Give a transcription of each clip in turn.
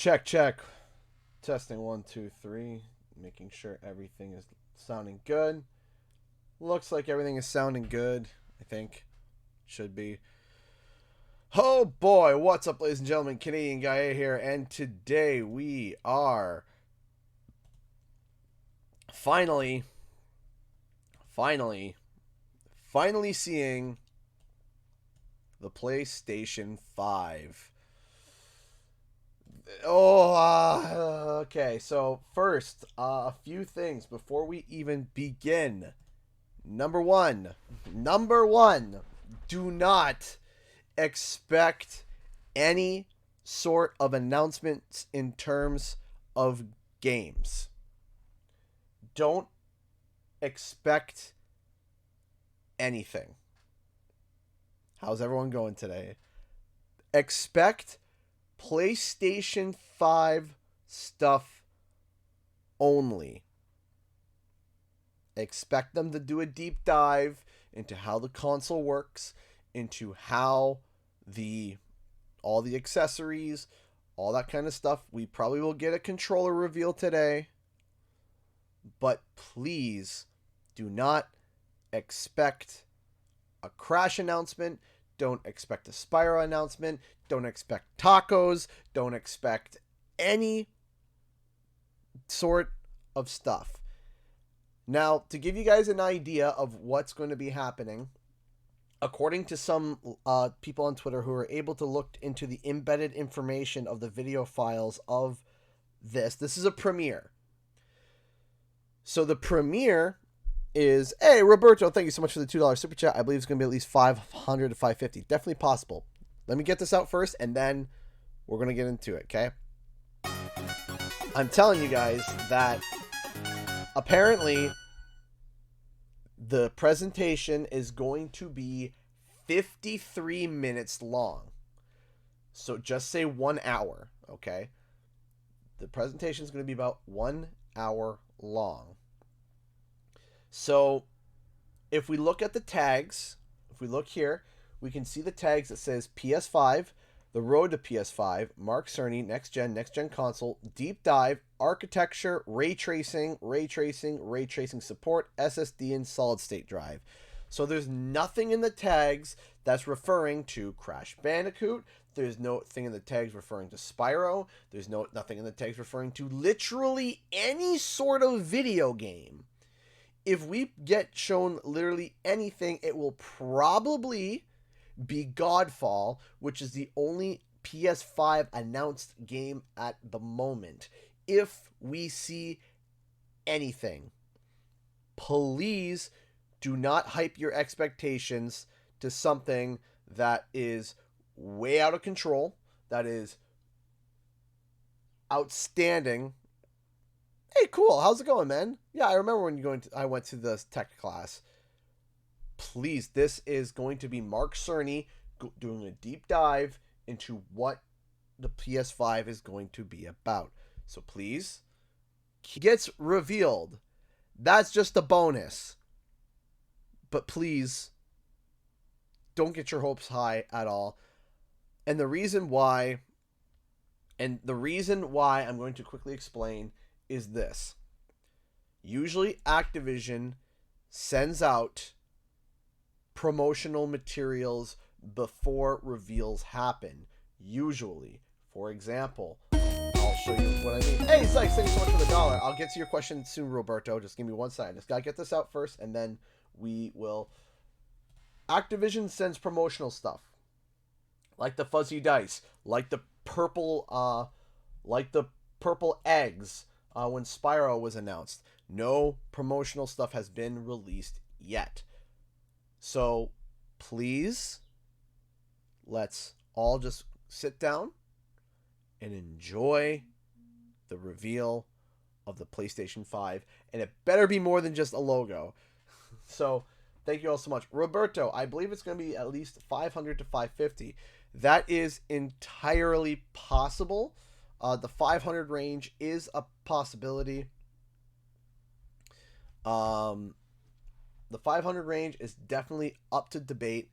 Check, check. Testing 1, 2, 3. Making sure everything is sounding good. Looks like everything is sounding good. I think. Should be. Oh boy, what's up, ladies and gentlemen? Canadian Guy here, and today we are finally seeing the PlayStation 5. Okay. So first, a few things before we even begin. Number one, do not expect any sort of announcements in terms of games. Don't expect anything. How's everyone going today? Expect PlayStation 5 stuff only. Expect them to do a deep dive into how the console works, into how all the accessories, all that kind of stuff. We probably will get a controller reveal today. But please do not expect a Crash announcement. Don't expect a Spyro announcement. Don't expect tacos. Don't expect any sort of stuff. Now, to give you guys an idea of what's going to be happening, according to some people on Twitter who are able to look into the embedded information of the video files of this is a premiere. So the premiere is, hey, Roberto, thank you so much for the $2 super chat. I believe it's going to be at least 500 to 550. Definitely possible. Let me get this out first, and then we're going to get into it, okay? I'm telling you guys that apparently the presentation is going to be 53 minutes long. So just say 1 hour, okay? The presentation is going to be about 1 hour long. So if we look at the tags, if we look here, we can see the tags that says PS5, the road to PS5, Mark Cerny, next gen console, deep dive, architecture, ray tracing support, SSD, and solid state drive. So there's nothing in the tags that's referring to Crash Bandicoot. There's nothing in the tags referring to Spyro. There's nothing in the tags referring to literally any sort of video game. If we get shown literally anything, it will probably be Godfall, which is the only PS5 announced game at the moment. If we see anything, please do not hype your expectations to something that is way out of control, that is outstanding. Hey, cool. How's it going, man? Yeah, I remember when I went to the tech class. Please, this is going to be Mark Cerny doing a deep dive into what the PS5 is going to be about. So please, it gets revealed. That's just a bonus. But please, don't get your hopes high at all. And the reason why I'm going to quickly explain is this. Usually Activision sends out promotional materials before reveals happen. Usually. For example, I'll show you what I mean. Hey, Sykes, thank you so much for the $1. I'll get to your question soon, Roberto. Just give me 1 second. Just gotta get this out first, and then we will. Activision sends promotional stuff. Like the fuzzy dice. Like the purple eggs when Spyro was announced. No promotional stuff has been released yet. So, please, let's all just sit down and enjoy the reveal of the PlayStation 5. And it better be more than just a logo. So, thank you all so much. Roberto, I believe it's going to be at least 500 to 550. That is entirely possible. The 500 range is a possibility. The 500 range is definitely up to debate.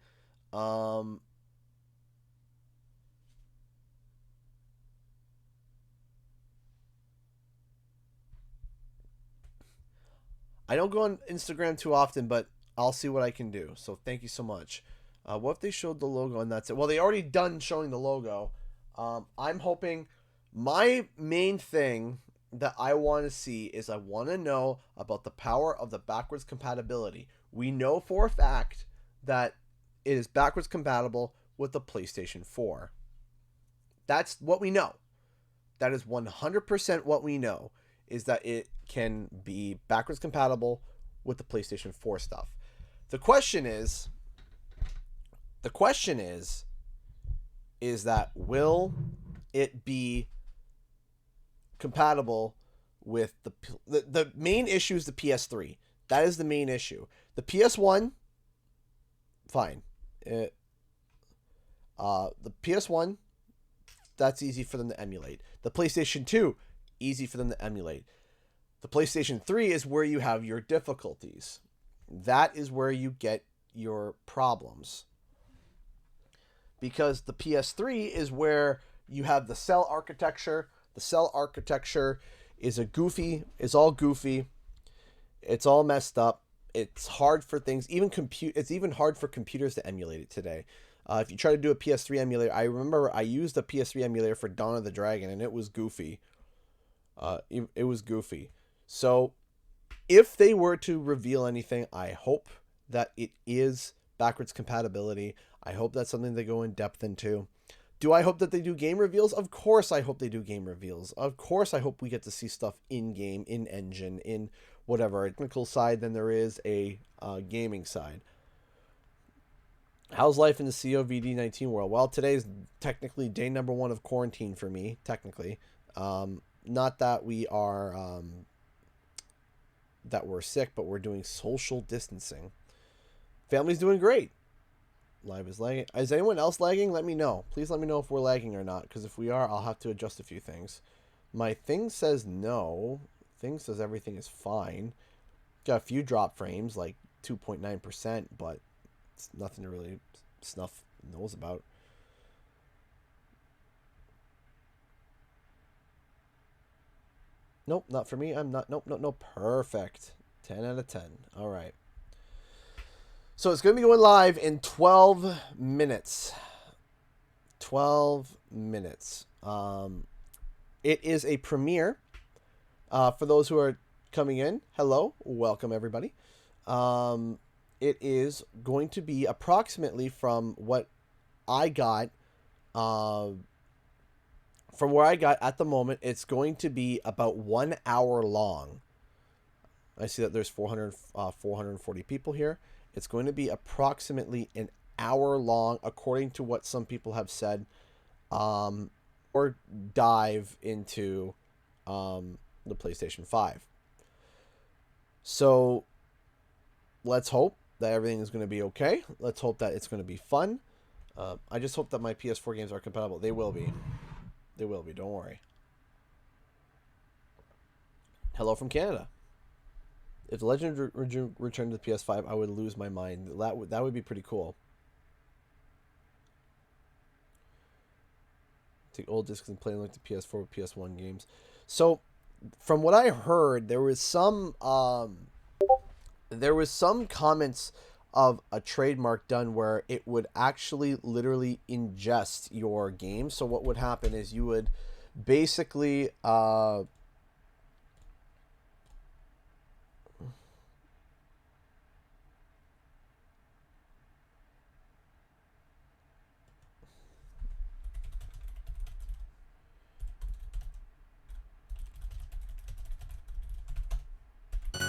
I don't go on Instagram too often, but I'll see what I can do. So thank you so much. What if they showed the logo and that's it? Well, they already done showing the logo. I'm hoping my main thing that I want to see is I want to know about the power of the backwards compatibility. We know for a fact that it is backwards compatible with the PlayStation 4. That's what we know. That is 100% what we know, is that it can be backwards compatible with the PlayStation 4 stuff. The question is that will it be compatible with the main issue is the PS3. That is the main issue. The PS1, fine. The PS1, that's easy for them to emulate. The PlayStation 2, easy for them to emulate. The PlayStation 3 is where you have your difficulties. That is where you get your problems. Because the PS3 is where you have the cell architecture. The cell architecture is all goofy. It's all messed up. It's hard for things. It's even hard for computers to emulate it today. If you try to do a PS3 emulator, I remember I used a PS3 emulator for Dawn of the Dragon, and it was goofy. It was goofy. So, if they were to reveal anything, I hope that it is backwards compatibility. I hope that's something they go in depth into. Do I hope that they do game reveals? Of course I hope they do game reveals. Of course I hope we get to see stuff in-game, in-engine, in whatever. A technical side than there is a gaming side. How's life in the COVID-19 world? Well, today's technically day number 1 of quarantine for me, technically. Not that we are... that we're sick, but we're doing social distancing. Family's doing great. Live is lagging. Is anyone else lagging? Let me know. Please let me know if we're lagging or not, because if we are, I'll have to adjust a few things. My thing says no. Thing says everything is fine. Got a few drop frames, like 2.9%, but it's nothing to really snuff nose about. Nope, not for me. I'm not. Nope. Perfect. 10 out of 10. All right. So it's going to be going live in 12 minutes. 12 minutes. It is a premiere. For those who are coming in, hello. Welcome, everybody. It is going to be approximately from what I got... from where I got at the moment, it's going to be about 1 hour long. I see that there's 440 people here. It's going to be approximately an hour long, according to what some people have said, or dive into the PlayStation 5. So let's hope that everything is going to be okay. Let's hope that it's going to be fun. I just hope that my PS4 games are compatible. They will be. They will be, don't worry. Hello from Canada. If The Legend returned to the PS5, I would lose my mind. That would be pretty cool. Take old discs and play them like the PS4 with PS1 games. So, from what I heard, there was some comments of a trademark done where it would actually literally ingest your game. So what would happen is you would basically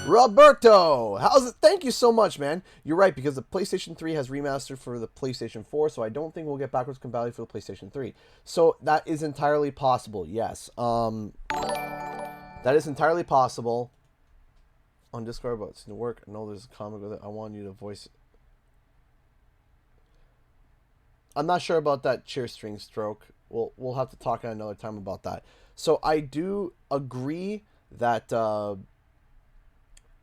Roberto, how's it? Thank you so much, man. You're right, because the PlayStation 3 has remastered for the PlayStation 4, so I don't think we'll get backwards compatibility for the PlayStation 3. So that is entirely possible, yes. That is entirely possible. On Discord, but it's going to work. I know there's a comment with it. I want you to voice it. I'm not sure about that cheer string stroke. We'll have to talk at another time about that. So I do agree that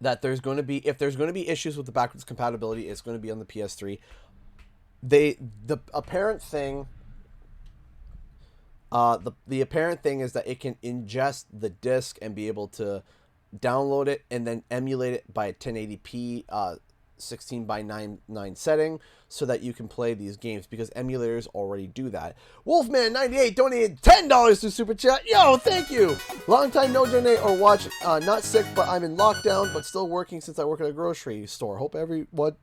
that there's going to be, if there's going to be issues with the backwards compatibility, it's going to be on the PS3. The apparent thing, the apparent thing is that it can ingest the disc and be able to download it, and then emulate it by a 1080p 16 by 9 setting so that you can play these games, because emulators already do that. Wolfman98 donated $10 to Super Chat. Yo, thank you. Long time no donate or watch. Not sick, but I'm in lockdown, but still working since I work at a grocery store. Hope everyone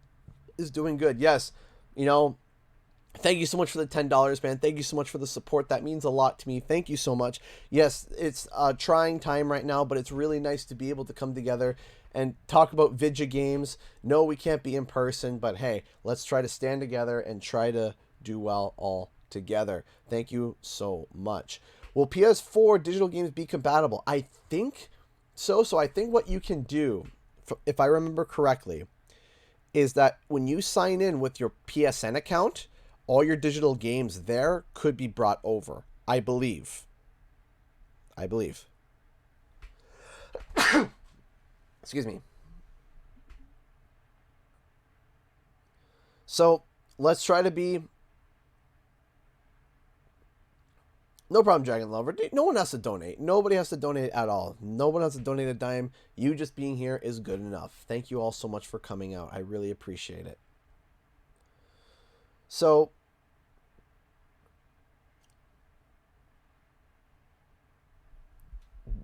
is doing good. Yes, thank you so much for the $10, man. Thank you so much for the support. That means a lot to me. Thank you so much. Yes, it's a trying time right now, but it's really nice to be able to come together and talk about video games. No, we can't be in person, but hey, let's try to stand together and try to do well all together. Thank you so much. Will PS4 digital games be compatible? I think so. So I think what you can do, if I remember correctly, is that when you sign in with your PSN account, all your digital games there could be brought over. I believe. Excuse me. So let's try to be. No problem, Dragon Lover. No one has to donate. Nobody has to donate at all. No one has to donate a dime. You just being here is good enough. Thank you all so much for coming out. I really appreciate it. So,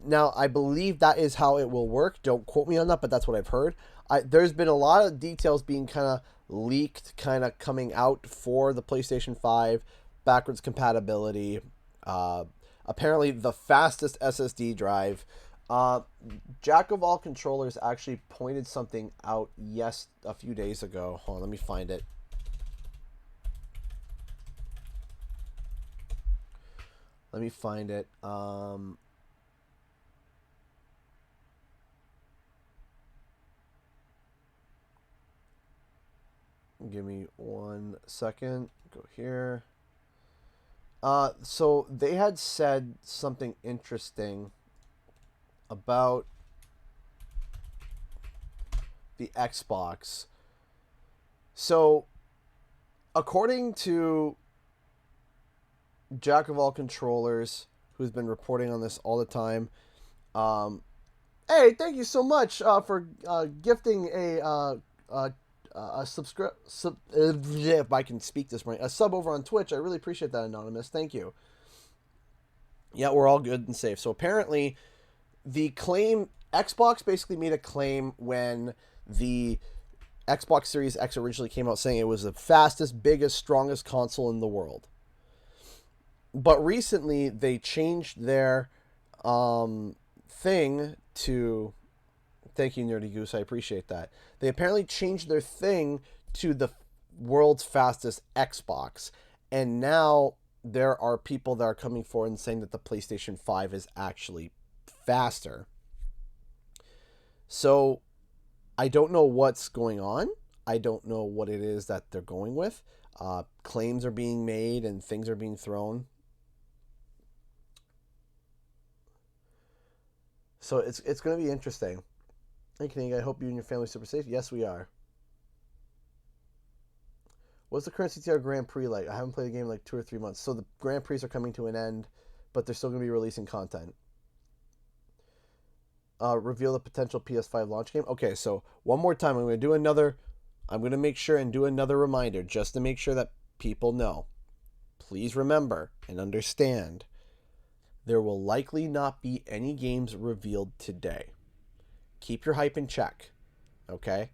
now, I believe that is how it will work. Don't quote me on that, but that's what I've heard. There's been a lot of details being kind of leaked, kind of coming out for the PlayStation 5, backwards compatibility, apparently the fastest SSD drive. Jack of all controllers actually pointed something out a few days ago. Hold on, let me find it. Give me 1 second. Go here. So they had said something interesting about the Xbox. So, according to Jack of all controllers, who's been reporting on this all the time, hey, thank you so much for gifting a if I can speak this right, a sub over on Twitch. I really appreciate that, Anonymous. Thank you. Yeah, we're all good and safe. So apparently, the claim, Xbox basically made a claim when the Xbox Series X originally came out, saying it was the fastest, biggest, strongest console in the world. But recently, they changed their thing to. Thank you, Nerdy Goose. I appreciate that. They apparently changed their thing to the world's fastest Xbox. And now there are people that are coming forward and saying that the PlayStation 5 is actually faster. So I don't know what's going on. I don't know what it is that they're going with. Claims are being made and things are being thrown. So it's going to be interesting. Hey, King, I hope you and your family are super safe. Yes, we are. What's the current CTR Grand Prix like? I haven't played the game in like 2 or 3 months. So the Grand Prix are coming to an end, but they're still going to be releasing content. Reveal the potential PS5 launch game. Okay, so one more time, I'm going to make sure and do another reminder just to make sure that people know. Please remember and understand, there will likely not be any games revealed today. Keep your hype in check, okay?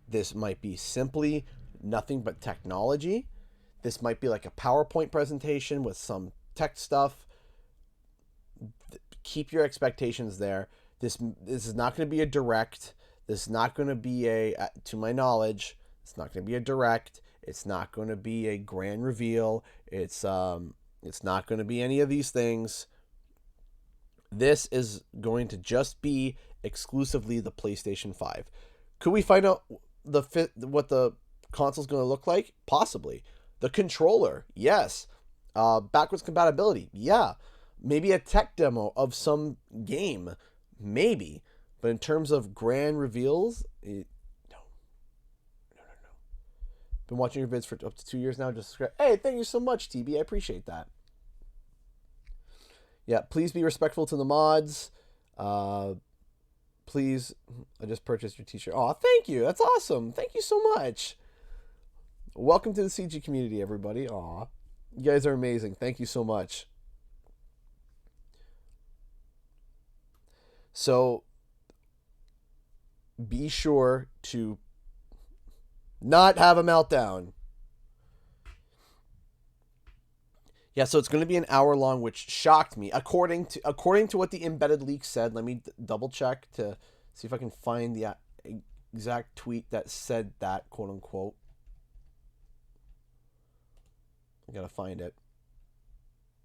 This might be simply nothing but technology. This might be like a PowerPoint presentation with some tech stuff. Keep your expectations there. This is not going to be a direct. This is not going to be to my knowledge, it's not going to be a direct. It's not going to be a grand reveal. It's not going to be any of these things. This is going to just be exclusively the PlayStation 5. Could we find out what the console's going to look like? Possibly. The controller, yes. Backwards compatibility, yeah. Maybe a tech demo of some game, maybe. But in terms of grand reveals, no. Been watching your vids for up to 2 years now. Hey, thank you so much, TB. I appreciate that. Yeah, please be respectful to the mods. Please, I just purchased your t-shirt. Oh, thank you. That's awesome. Thank you so much. Welcome to the CG community, everybody. Aw, you guys are amazing. Thank you so much. So, be sure to not have a meltdown. Yeah, so it's going to be an hour long, which shocked me. According to what the embedded leak said, let me double check to see if I can find the exact tweet that said that, quote unquote. I gotta find it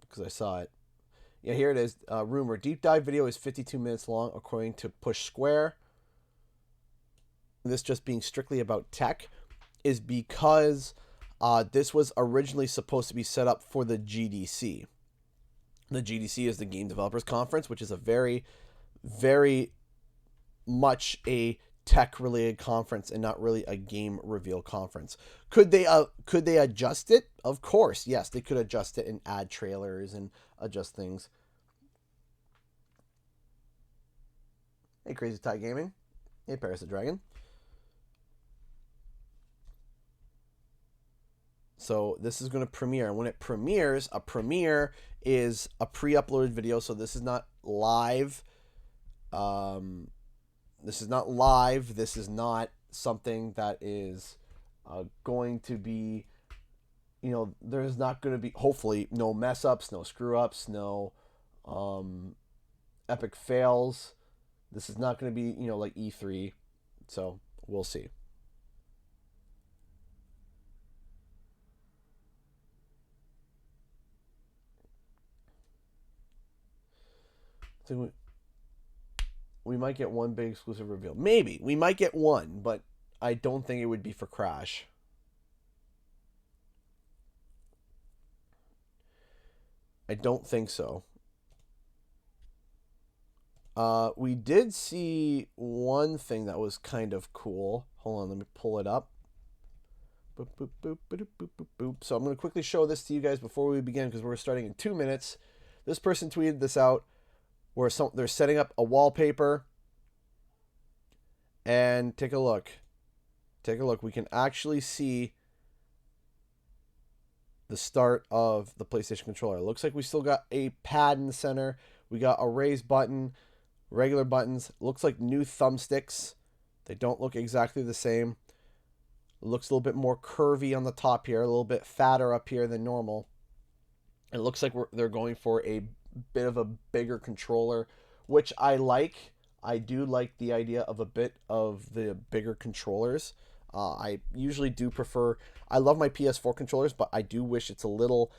because I saw it. Yeah, here it is. Rumor: deep dive video is 52 minutes long, according to Push Square. This just being strictly about tech is because this was originally supposed to be set up for the GDC. The GDC is the Game Developers Conference, which is a very, very much a tech-related conference and not really a game reveal conference. Could they adjust it? Of course, yes, they could adjust it and add trailers and adjust things. Hey, Crazy Tie Gaming. Hey, Paris the Dragon. So this is going to premiere. And when it premieres, a premiere is a pre-uploaded video. So this is not live. This is not live. This is not something that is going to be, there's not going to be, hopefully, no mess-ups, no screw-ups, no epic fails. This is not going to be, like E3. So we'll see. So we might get one big exclusive reveal. Maybe. We might get one, but I don't think it would be for Crash. I don't think so. We did see one thing that was kind of cool. Hold on, let me pull it up. Boop, boop, boop, boop, boop, boop, boop. So I'm going to quickly show this to you guys before we begin because we're starting in 2 minutes. This person tweeted this out where they're setting up a wallpaper. And take a look. Take a look. We can actually see the start of the PlayStation controller. It looks like we still got a pad in the center. We got a raise button, regular buttons. Looks like new thumbsticks. They don't look exactly the same. It looks a little bit more curvy on the top here, a little bit fatter up here than normal. It looks like they're going for a bit of a bigger controller, which I like. I do like the idea of a bit of the bigger controllers. I usually do prefer, I love my PS4 controllers, but I do wish it's a little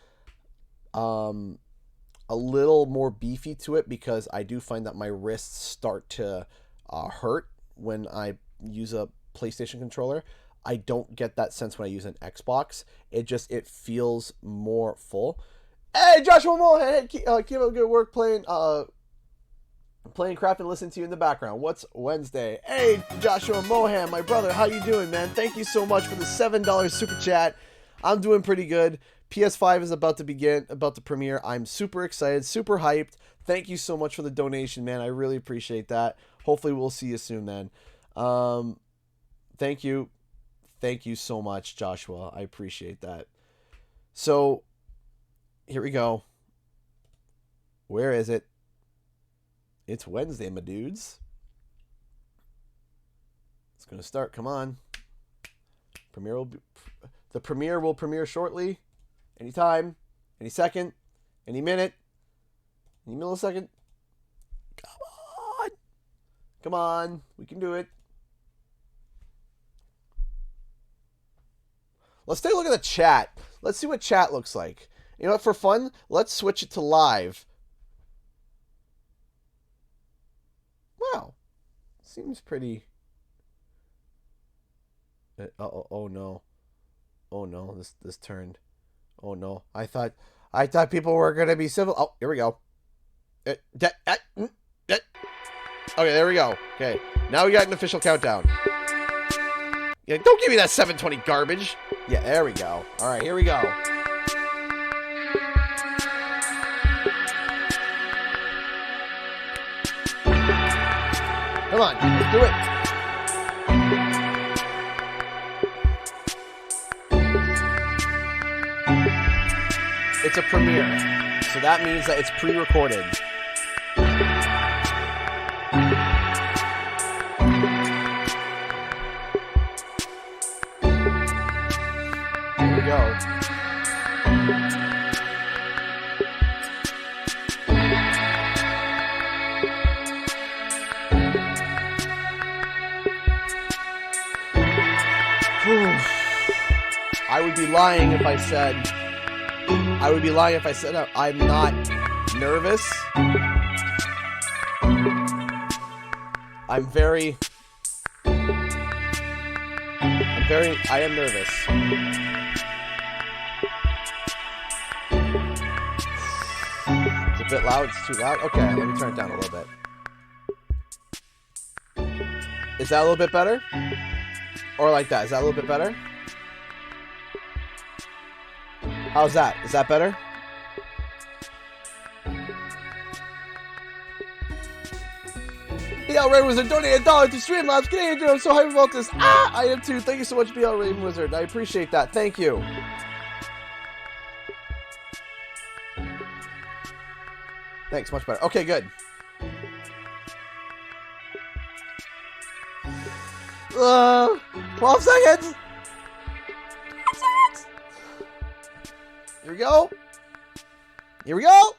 more beefy to it because I do find that my wrists start to hurt when I use a PlayStation controller. I don't get that sense when I use an Xbox. It feels more full. Hey, Joshua Mohan, keep up good work playing craft and listen to you in the background. What's Wednesday? Hey, Joshua Mohan, my brother, how you doing, man? Thank you so much for the $7 super chat. I'm doing pretty good. PS5 is about to premiere. I'm super excited, super hyped. Thank you so much for the donation, man. I really appreciate that. Hopefully we'll see you soon, man. Thank you. Thank you so much, Joshua. I appreciate that. So, here we go. Where is it? It's Wednesday, my dudes. It's going to start. Come on. The premiere will premiere shortly. Anytime. Any second. Any minute. Any millisecond. Come on. Come on. We can do it. Let's take a look at the chat. Let's see what chat looks like. You know what? For fun, let's switch it to live. Wow. Seems pretty... oh no. Oh no, this turned. Oh no. I thought people were going to be civil. Oh, here we go. Okay, there we go. Okay. Now we got an official countdown. Yeah, don't give me that 720 garbage. Yeah, there we go. All right, here we go. Come on, let's do it. It's a premiere, so that means that it's pre-recorded. There we go. I would be lying if I said I'm not nervous. I am nervous. It's a bit loud, it's too loud. Okay, let me turn it down a little bit. Is that a little bit better? Or like that, is that a little bit better? How's that? Is that better? BL Rain Wizard donated $1 to Streamlabs. Canadian, I'm so hyped about this. I am too. Thank you so much, BL Rain Wizard. I appreciate that. Thank you. Thanks, much better. Okay, good. 12 seconds. Here we go. Here we go.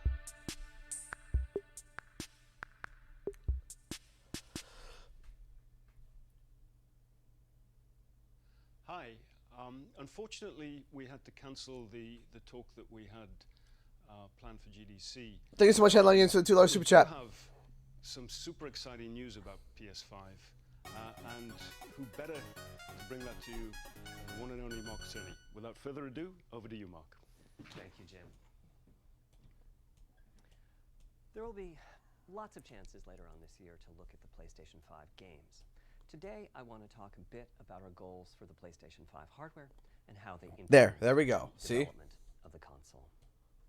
Hi. Unfortunately, we had to cancel the talk that we had planned for GDC. Thank you so much, Headline Games, for the $2 super chat. We have some super exciting news about PS5, and who better to bring that to you than the one and only Mark Cerny. Without further ado, over to you, Mark. Thank you, Jim. There will be lots of chances later on this year to look at the PlayStation 5 games. Today, I want to talk a bit about our goals for the PlayStation 5 hardware and how they influence There we go. the See? development of the console.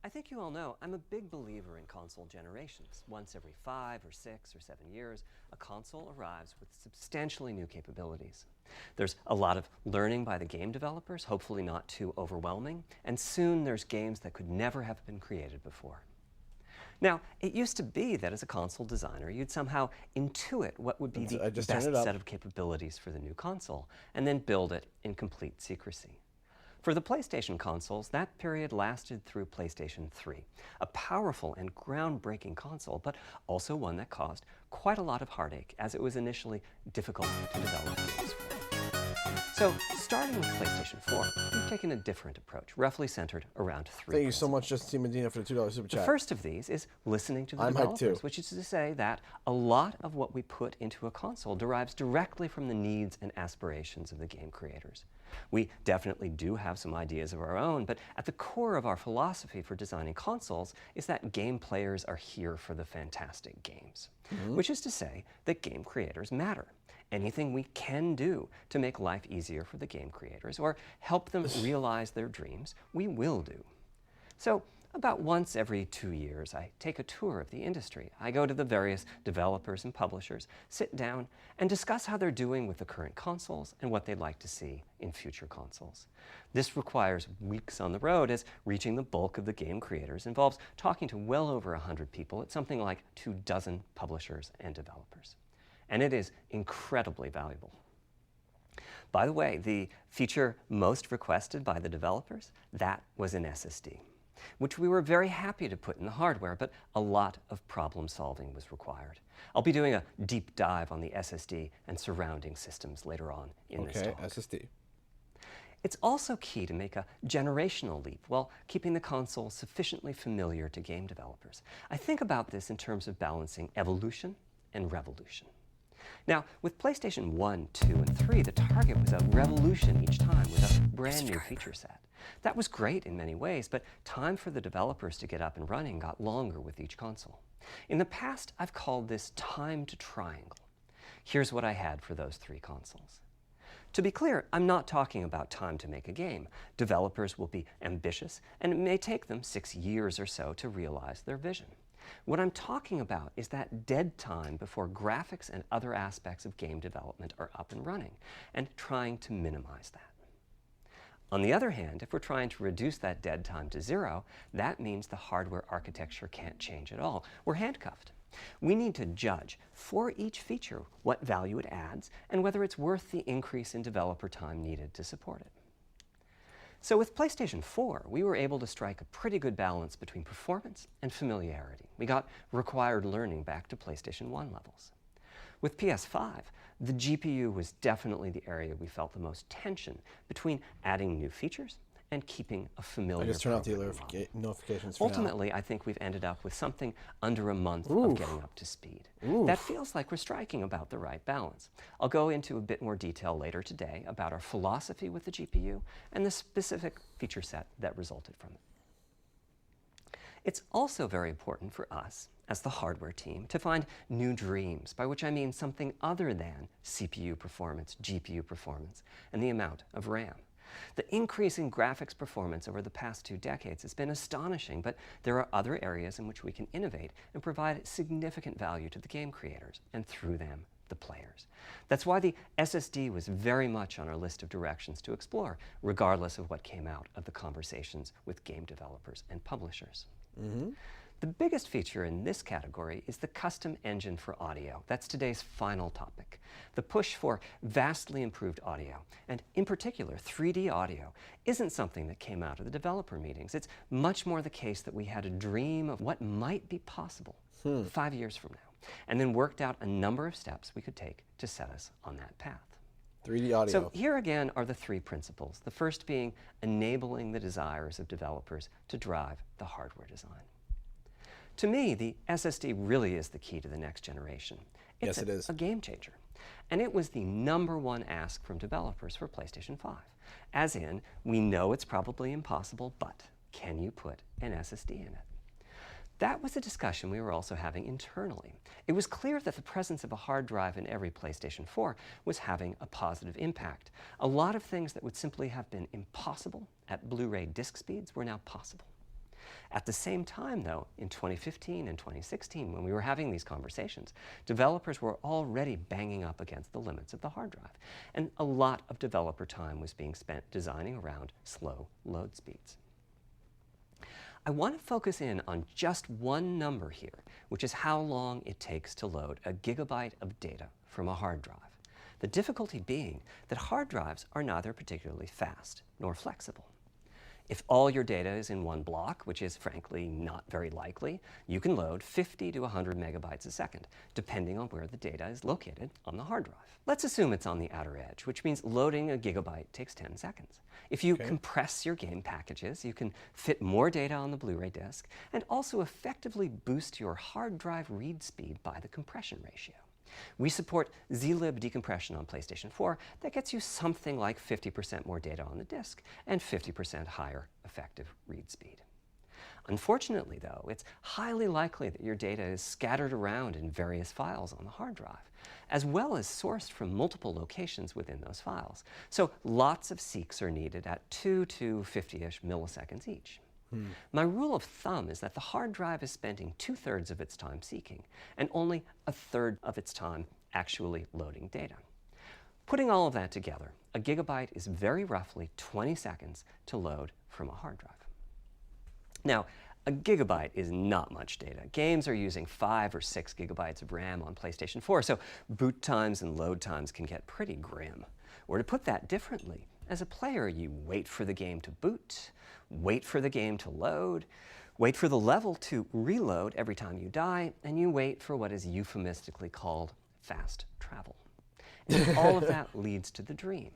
I think you all know I'm a big believer in console generations. Once every 5 or 6 or 7 years, a console arrives with substantially new capabilities. There's a lot of learning by the game developers, hopefully not too overwhelming, and soon there's games that could never have been created before. Now, it used to be that as a console designer, you'd somehow intuit what would be the best set of capabilities for the new console, and then build it in complete secrecy. For the PlayStation consoles, that period lasted through PlayStation 3, a powerful and groundbreaking console, but also one that caused quite a lot of heartache, as it was initially difficult to develop games for. So, starting with PlayStation 4, we've taken a different approach, roughly centered around 3 Thank you so much, Justin Medina, for the $2 super chat. The first of these is listening to the developers, which is to say that a lot of what we put into a console derives directly from the needs and aspirations of the game creators. We definitely do have some ideas of our own, but at the core of our philosophy for designing consoles is that game players are here for the fantastic games, which is to say that game creators matter. Anything we can do to make life easier for the game creators or help them realize their dreams, we will do. So, about once every 2 years, I take a tour of the industry. I go to the various developers and publishers, sit down, and discuss how they're doing with the current consoles and what they'd like to see in future consoles. This requires weeks on the road, as reaching the bulk of the game creators involves talking to well over 100 people at something like 24 publishers and developers. And it is incredibly valuable. By the way, the feature most requested by the developers, that was an SSD, which we were very happy to put in the hardware, but a lot of problem solving was required. I'll be doing a deep dive on the SSD and surrounding systems later on in this talk. SSD. It's also key to make a generational leap while keeping the console sufficiently familiar to game developers. I think about this in terms of balancing evolution and revolution. Now, with PlayStation 1, 2, and 3, the target was a revolution each time with a brand new feature set. That was great in many ways, but time for the developers to get up and running got longer with each console. In the past, I've called this time to triangle. Here's what I had for those 3 consoles. To be clear, I'm not talking about time to make a game. Developers will be ambitious, and it may take them 6 years or so to realize their vision. What I'm talking about is that dead time before graphics and other aspects of game development are up and running, and trying to minimize that. On the other hand, if we're trying to reduce that dead time to 0, that means the hardware architecture can't change at all. We're handcuffed. We need to judge for each feature what value it adds and whether it's worth the increase in developer time needed to support it. So with PlayStation 4, we were able to strike a pretty good balance between performance and familiarity. We got required learning back to PlayStation 1 levels. With PS5, the GPU was definitely the area we felt the most tension between adding new features and keeping a familiar I just turn off the notifications for Ultimately, I think we've ended up with something under a month of getting up to speed. That feels like we're striking about the right balance. I'll go into a bit more detail later today about our philosophy with the GPU and the specific feature set that resulted from it. It's also very important for us, as the hardware team, to find new dreams, by which I mean something other than CPU performance, GPU performance, and the amount of RAM. The increase in graphics performance over the past 2 decades has been astonishing, but there are other areas in which we can innovate and provide significant value to the game creators, and through them, the players. That's why the SSD was very much on our list of directions to explore, regardless of what came out of the conversations with game developers and publishers. The biggest feature in this category is the custom engine for audio. That's today's final topic. The push for vastly improved audio, and in particular 3D audio, isn't something that came out of the developer meetings. It's much more the case that we had a dream of what might be possible 5 years from now, and then worked out a number of steps we could take to set us on that path. 3D audio. So here again are the 3 principles, the first being enabling the desires of developers to drive the hardware design. To me, the SSD really is the key to the next generation. Yes, it is. A game changer. And it was the #1 ask from developers for PlayStation 5. As in, we know it's probably impossible, but can you put an SSD in it? That was a discussion we were also having internally. It was clear that the presence of a hard drive in every PlayStation 4 was having a positive impact. A lot of things that would simply have been impossible at Blu-ray disc speeds were now possible. At the same time, though, in 2015 and 2016, when we were having these conversations, developers were already banging up against the limits of the hard drive, and a lot of developer time was being spent designing around slow load speeds. I want to focus in on just one number here, which is how long it takes to load a gigabyte of data from a hard drive. The difficulty being that hard drives are neither particularly fast nor flexible. If all your data is in one block, which is frankly not very likely, you can load 50 to 100 megabytes a second, depending on where the data is located on the hard drive. Let's assume it's on the outer edge, which means loading a gigabyte takes 10 seconds. If you compress your game packages, you can fit more data on the Blu-ray disc and also effectively boost your hard drive read speed by the compression ratio. We support zlib decompression on PlayStation 4 that gets you something like 50% more data on the disk and 50% higher effective read speed. Unfortunately, though, it's highly likely that your data is scattered around in various files on the hard drive, as well as sourced from multiple locations within those files. So lots of seeks are needed at 2 to 50-ish milliseconds each. My rule of thumb is that the hard drive is spending 2/3 of its time seeking and only 1/3 of its time actually loading data. Putting all of that together, a gigabyte is very roughly 20 seconds to load from a hard drive. Now, a gigabyte is not much data. Games are using 5 or 6 gigabytes of RAM on PlayStation 4, so boot times and load times can get pretty grim. Or to put that differently, as a player, you wait for the game to boot, wait for the game to load, wait for the level to reload every time you die, and you wait for what is euphemistically called fast travel. And all of that leads to the dream.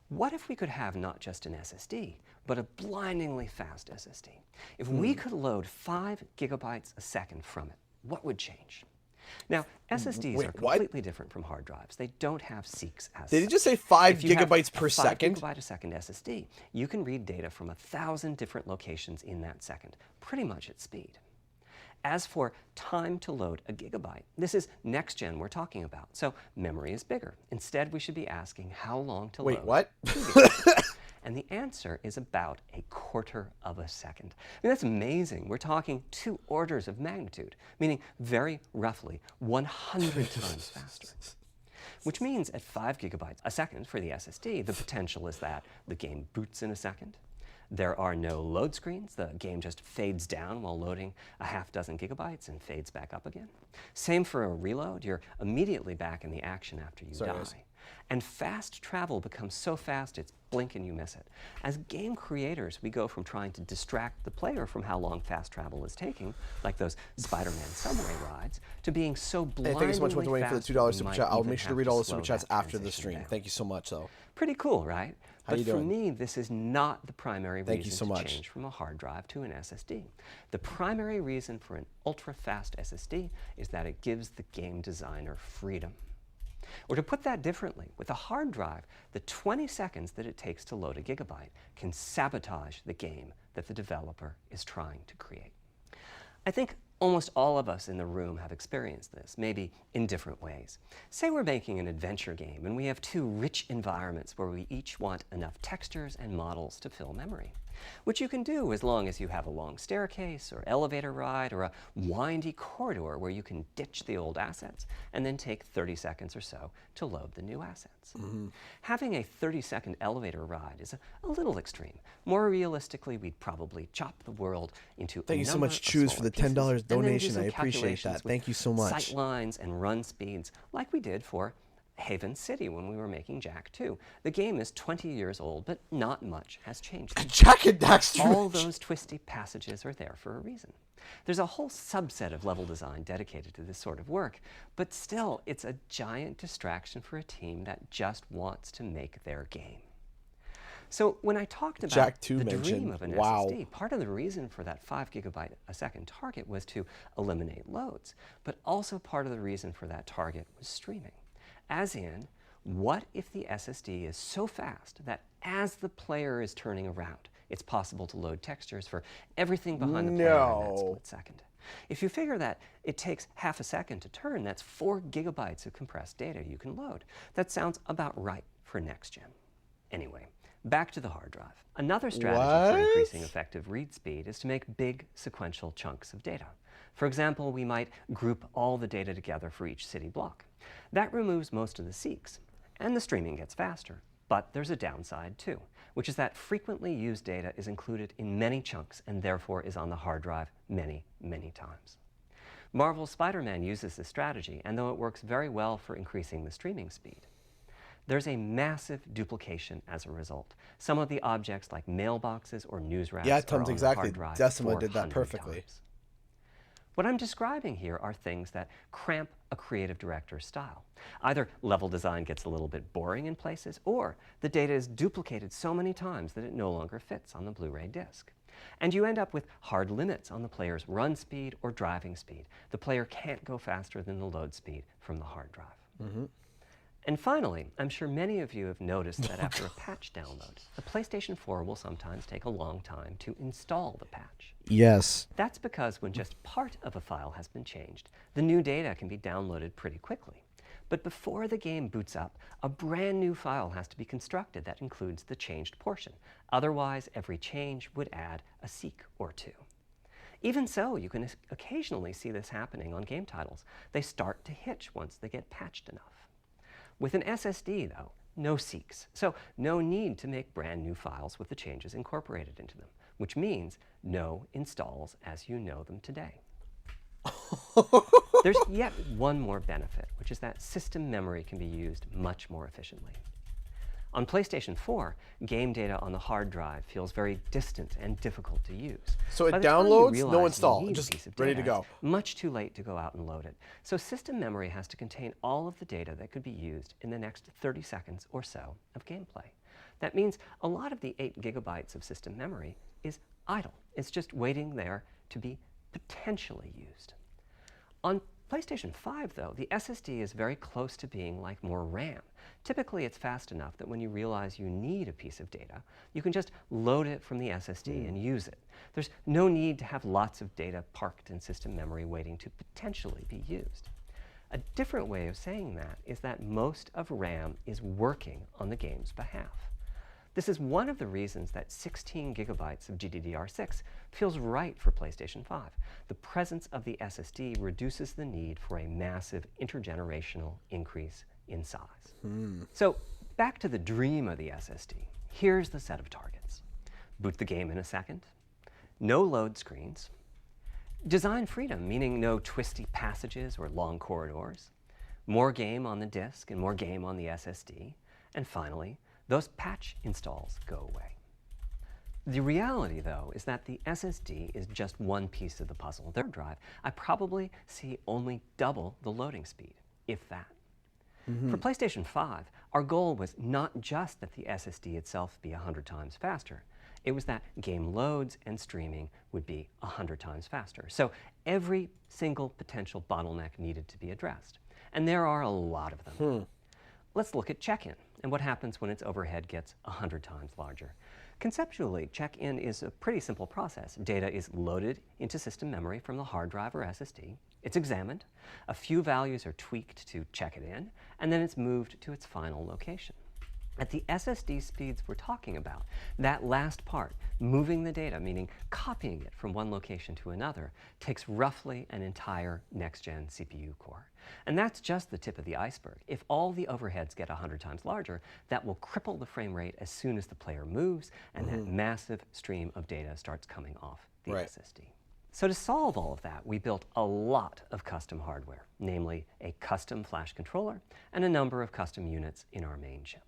What if we could have not just an SSD, but a blindingly fast SSD? If we could load 5 gigabytes a second from it, what would change? Now, SSDs are completely different from hard drives. They don't have seeks as Did you just say 5 gigabytes per second? 5 gigabyte a second SSD. You can read data from 1,000 different locations in that second, pretty much at speed. As for time to load a gigabyte, this is next gen we're talking about, so memory is bigger. Instead, we should be asking how long to load. Wait, what? 2 gigabytes. And the answer is about 1/4 of a second. I mean, that's amazing. We're talking 2 orders of magnitude, meaning very roughly 100 times faster. Which means at 5 gigabytes a second for the SSD, the potential is that the game boots in a second. There are no load screens. The game just fades down while loading a half dozen gigabytes and fades back up again. Same for a reload. You're immediately back in the action after you die. And fast travel becomes so fast it's blink and you miss it. As game creators, we go from trying to distract the player from how long fast travel is taking, like those Spider-Man subway rides, to being so blindingly fast. Thank you so much for waiting for the $2 super chat. I'll make sure to read all the super chats after the stream. Thank you so much, though. Pretty cool, right? How you doing? But for me, this is not the primary Thank you reason so to much. change from a hard drive to an SSD. The primary reason for an ultra-fast SSD is that it gives the game designer freedom. Or to put that differently, with a hard drive, the 20 seconds that it takes to load a gigabyte can sabotage the game that the developer is trying to create. I think almost all of us in the room have experienced this, maybe in different ways. Say we're making an adventure game and we have 2 rich environments where we each want enough textures and models to fill memory, which you can do as long as you have a long staircase or elevator ride or a windy corridor where you can ditch the old assets and then take 30 seconds or so to load the new assets. Having a 30-second elevator ride is a little extreme. More realistically, we'd probably chop the world into Thank you so much, Choose, for the $10 donation. I appreciate that. Thank you so much. Sight lines and run speeds, like we did for Haven City when we were making Jak 2. The game is 20 years old, but not much has changed. Jak and Daxter. All those twisty passages are there for a reason. There's a whole subset of level design dedicated to this sort of work, but still, it's a giant distraction for a team that just wants to make their game. So when I talked about Jak 2 the mentioned, dream of an wow. SSD, part of the reason for that 5 gigabyte a second target was to eliminate loads, but also part of the reason for that target was streaming. As in, what if the SSD is so fast that as the player is turning around, it's possible to load textures for everything behind the player in that split second? If you figure that it takes half a second to turn, that's 4 gigabytes of compressed data you can load. That sounds about right for next gen. Anyway, back to the hard drive. Another strategy for increasing effective read speed is to make big sequential chunks of data. For example, we might group all the data together for each city block. That removes most of the seeks, and the streaming gets faster. But there's a downside too, which is that frequently used data is included in many chunks and therefore is on the hard drive many, many times. Marvel's Spider-Man uses this strategy, and though it works very well for increasing the streaming speed, there's a massive duplication as a result. Some of the objects like mailboxes or news racks are on the hard drive Decima did that 400 perfectly. times. What I'm describing here are things that cramp a creative director's style. Either level design gets a little bit boring in places, or the data is duplicated so many times that it no longer fits on the Blu-ray disc. And you end up with hard limits on the player's run speed or driving speed. The player can't go faster than the load speed from the hard drive. And finally, I'm sure many of you have noticed that after a patch download, the PlayStation 4 will sometimes take a long time to install the patch. Yes. That's because when just part of a file has been changed, the new data can be downloaded pretty quickly. But before the game boots up, a brand new file has to be constructed that includes the changed portion. Otherwise, every change would add a seek or 2. Even so, you can occasionally see this happening on game titles. They start to hitch once they get patched enough. With an SSD, though, no seeks, so no need to make brand new files with the changes incorporated into them, which means no installs as you know them today. There's yet one more benefit, which is that system memory can be used much more efficiently. On PlayStation 4, game data on the hard drive feels very distant and difficult to use. So it downloads, no install, just ready to go. Much too late to go out and load it. So system memory has to contain all of the data that could be used in the next 30 seconds or so of gameplay. That means a lot of the 8 gigabytes of system memory is idle. It's just waiting there to be potentially used. On PlayStation 5, though, the SSD is very close to being like more RAM. Typically, it's fast enough that when you realize you need a piece of data, you can just load it from the SSD and use it. There's no need to have lots of data parked in system memory waiting to potentially be used. A different way of saying that is that most of RAM is working on the game's behalf. This is one of the reasons that 16 gigabytes of GDDR6 feels right for PlayStation 5. The presence of the SSD reduces the need for a massive intergenerational increase in size. So back to the dream of the SSD. Here's the set of targets. Boot the game in a second. No load screens. Design freedom, meaning no twisty passages or long corridors. More game on the disk and more game on the SSD. And finally, those patch installs go away. The reality, though, is that the SSD is just one piece of the puzzle. Their drive, I probably see only double the loading speed, if that. For PlayStation 5, our goal was not just that the SSD itself be 100 times faster. It was that game loads and streaming would be 100 times faster. So every single potential bottleneck needed to be addressed. And there are a lot of them. Let's look at check-in and what happens when its overhead gets 100 times larger. Conceptually, check-in is a pretty simple process. Data is loaded into system memory from the hard drive or SSD. It's examined. A few values are tweaked to check it in, and then it's moved to its final location. At the SSD speeds we're talking about, that last part, moving the data, meaning copying it from one location to another, takes roughly an entire next-gen CPU core. And that's just the tip of the iceberg. If all the overheads get 100 times larger, that will cripple the frame rate as soon as the player moves, and that massive stream of data starts coming off the SSD. So to solve all of that, we built a lot of custom hardware, namely a custom flash controller and a number of custom units in our main chip.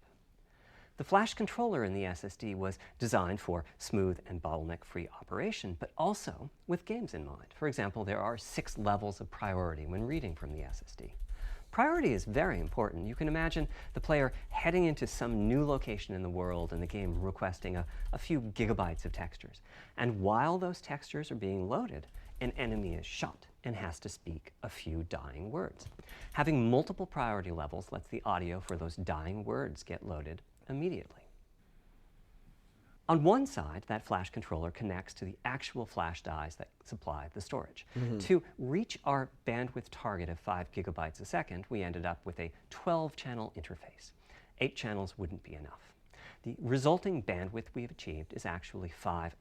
The flash controller in the SSD was designed for smooth and bottleneck-free operation, but also with games in mind. For example, there are 6 levels of priority when reading from the SSD. Priority is very important. You can imagine the player heading into some new location in the world and the game requesting a few gigabytes of textures. And while those textures are being loaded, an enemy is shot and has to speak a few dying words. Having multiple priority levels lets the audio for those dying words get loaded immediately. On one side, that flash controller connects to the actual flash dies that supply the storage. To reach our bandwidth target of 5 gigabytes a second, we ended up with a 12-channel interface. 8 channels wouldn't be enough. The resulting bandwidth we've achieved is actually 5.5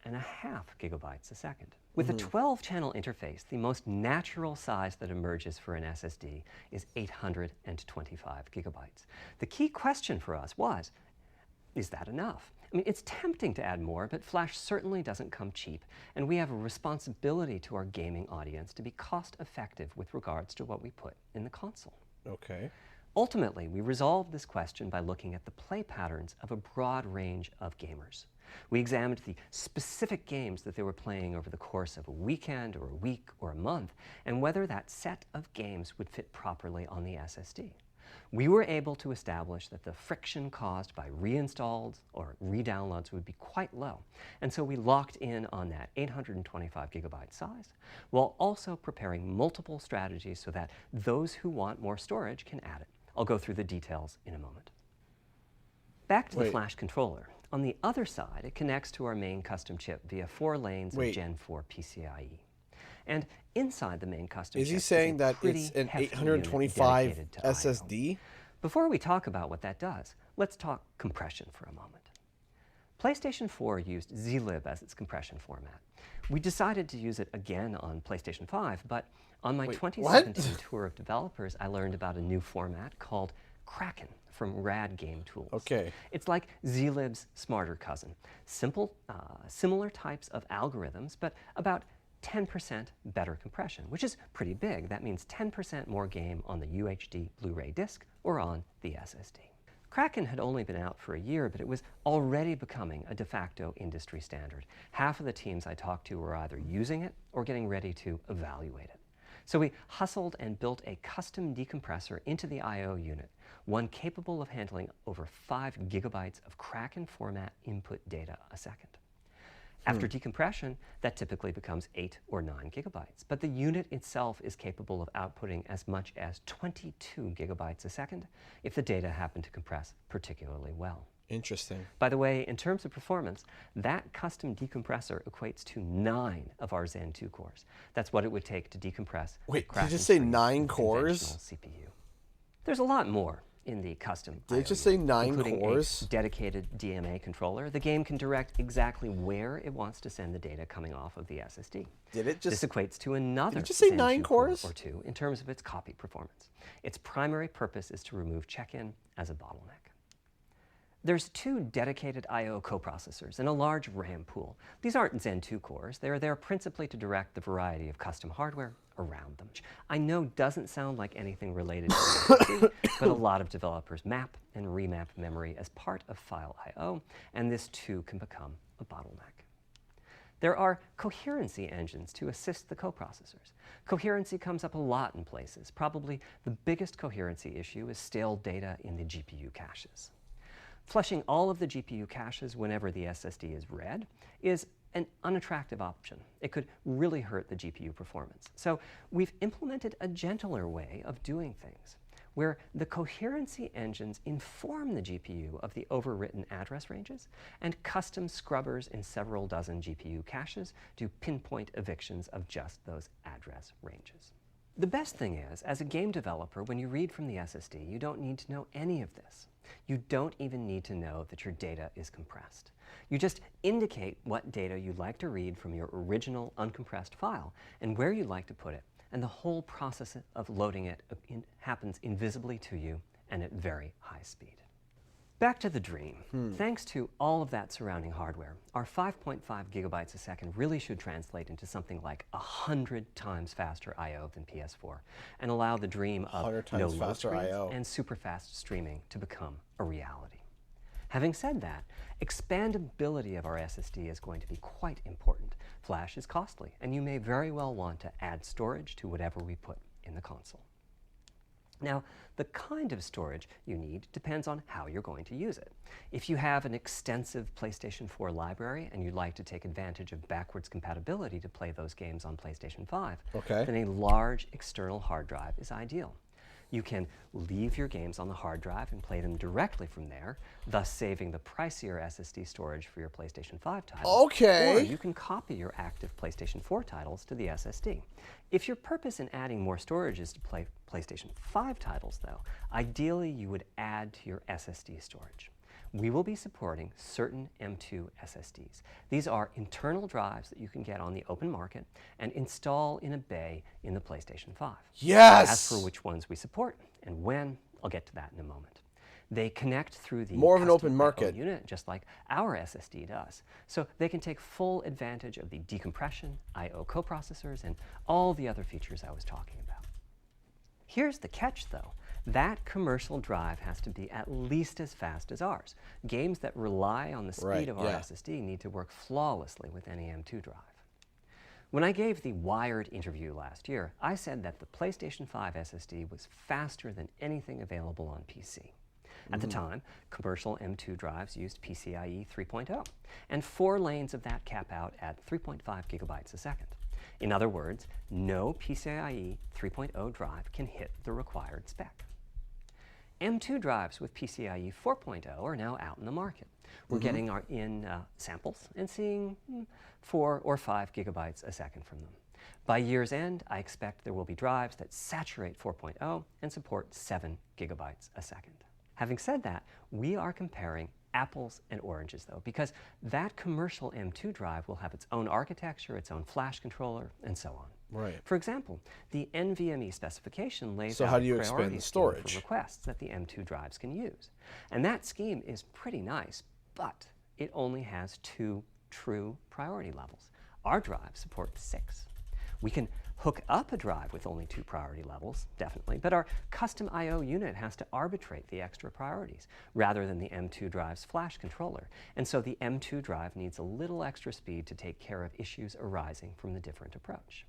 gigabytes a second. With a 12-channel interface, the most natural size that emerges for an SSD is 825 gigabytes. The key question for us was, is that enough? I mean, it's tempting to add more, but flash certainly doesn't come cheap, and we have a responsibility to our gaming audience to be cost-effective with regards to what we put in the console. Okay. Ultimately, we resolved this question by looking at the play patterns of a broad range of gamers. We examined the specific games that they were playing over the course of a weekend or a week or a month, and whether that set of games would fit properly on the SSD. We were able to establish that the friction caused by reinstalls or redownloads would be quite low, and so we locked in on that 825 gigabyte size, while also preparing multiple strategies so that those who want more storage can add it. I'll go through the details in a moment. Back to the flash controller. On the other side, it connects to our main custom chip via 4 lanes of Gen 4 PCIe. And inside the main custom chip, is he saying that it's an 825 SSD? Before we talk about what that does, let's talk compression for a moment. PlayStation 4 used zlib as its compression format. We decided to use it again on PlayStation 5, but on my 2017 tour of developers, I learned about a new format called Kraken from Rad Game Tools. Okay. It's like zlib's smarter cousin. Simple, similar types of algorithms, but about 10% better compression, which is pretty big. That means 10% more game on the UHD Blu-ray disc or on the SSD. Kraken had only been out for a year, but it was already becoming a de facto industry standard. Half of the teams I talked to were either using it or getting ready to evaluate it. So we hustled and built a custom decompressor into the I/O unit, one capable of handling over 5 gigabytes of Kraken format input data a second. After decompression, that typically becomes 8 or 9 gigabytes, but the unit itself is capable of outputting as much as 22 gigabytes a second if the data happen to compress particularly well. Interesting. By the way, in terms of performance, that custom decompressor equates to 9 of our Zen 2 cores. That's what it would take to decompress. Wait, did you just say 9 cores? CPU. There's a lot more. in the custom Did it just say 9 including cores? a dedicated DMA controller, the game can direct exactly where it wants to send the data coming off of the SSD. Did it just? This equates to another Did it just say Zen 9 2 core cores? or 2 in terms of its copy performance. Its primary purpose is to remove check-in as a bottleneck. There's 2 dedicated I/O coprocessors and a large RAM pool. These aren't Zen 2 cores. They're there principally to direct the variety of custom hardware around them. I know doesn't sound like anything related to the SSD, but a lot of developers map and remap memory as part of file I/O, and this too can become a bottleneck. There are coherency engines to assist the coprocessors. Coherency comes up a lot in places. Probably the biggest coherency issue is stale data in the GPU caches. Flushing all of the GPU caches whenever the SSD is read is an unattractive option. It could really hurt the GPU performance. So we've implemented a gentler way of doing things, where the coherency engines inform the GPU of the overwritten address ranges, and custom scrubbers in several dozen GPU caches do pinpoint evictions of just those address ranges. The best thing is, as a game developer, when you read from the SSD, you don't need to know any of this. You don't even need to know that your data is compressed. You just indicate what data you'd like to read from your original uncompressed file and where you'd like to put it, and the whole process of loading it happens invisibly to you and at very high speed. Back to the dream. Thanks to all of that surrounding hardware, our 5.5 gigabytes a second really should translate into something like 100 times faster I/O than PS4 and allow the dream of no load screens and super fast streaming to become a reality. Having said that, expandability of our SSD is going to be quite important. Flash is costly, and you may very well want to add storage to whatever we put in the console. Now, the kind of storage you need depends on how you're going to use it. If you have an extensive PlayStation 4 library and you'd like to take advantage of backwards compatibility to play those games on PlayStation 5, then a large external hard drive is ideal. You can leave your games on the hard drive and play them directly from there, thus saving the pricier SSD storage for your PlayStation 5 titles. Or you can copy your active PlayStation 4 titles to the SSD. If your purpose in adding more storage is to play PlayStation 5 titles, though, ideally you would add to your SSD storage. We will be supporting certain M2 SSDs. These are internal drives that you can get on the open market and install in a bay in the PlayStation 5. Yes! As for which ones we support and when, I'll get to that in a moment. They connect through the more of an open market unit, just like our SSD does. So they can take full advantage of the decompression, I/O coprocessors, and all the other features I was talking about. Here's the catch, though. That commercial drive has to be at least as fast as ours. Games that rely on the speed of our SSD need to work flawlessly with any M2 drive. When I gave the Wired interview last year, I said that the PlayStation 5 SSD was faster than anything available on PC. At the time, commercial M2 drives used PCIe 3.0, and 4 lanes of that cap out at 3.5 gigabytes a second. In other words, no PCIe 3.0 drive can hit the required spec. M2 drives with PCIe 4.0 are now out in the market. We're getting samples and seeing 4 or 5 gigabytes a second from them. By year's end, I expect there will be drives that saturate 4.0 and support 7 gigabytes a second. Having said that, we are comparing apples and oranges, though, because that commercial M2 drive will have its own architecture, its own flash controller, and so on. For example, the NVMe specification lays out a priority scheme for requests that the M2 drives can use. And that scheme is pretty nice, but it only has 2 true priority levels. Our drive supports 6. We can hook up a drive with only 2 priority levels, definitely, but our custom I/O unit has to arbitrate the extra priorities rather than the M2 drive's flash controller. And so the M2 drive needs a little extra speed to take care of issues arising from the different approach.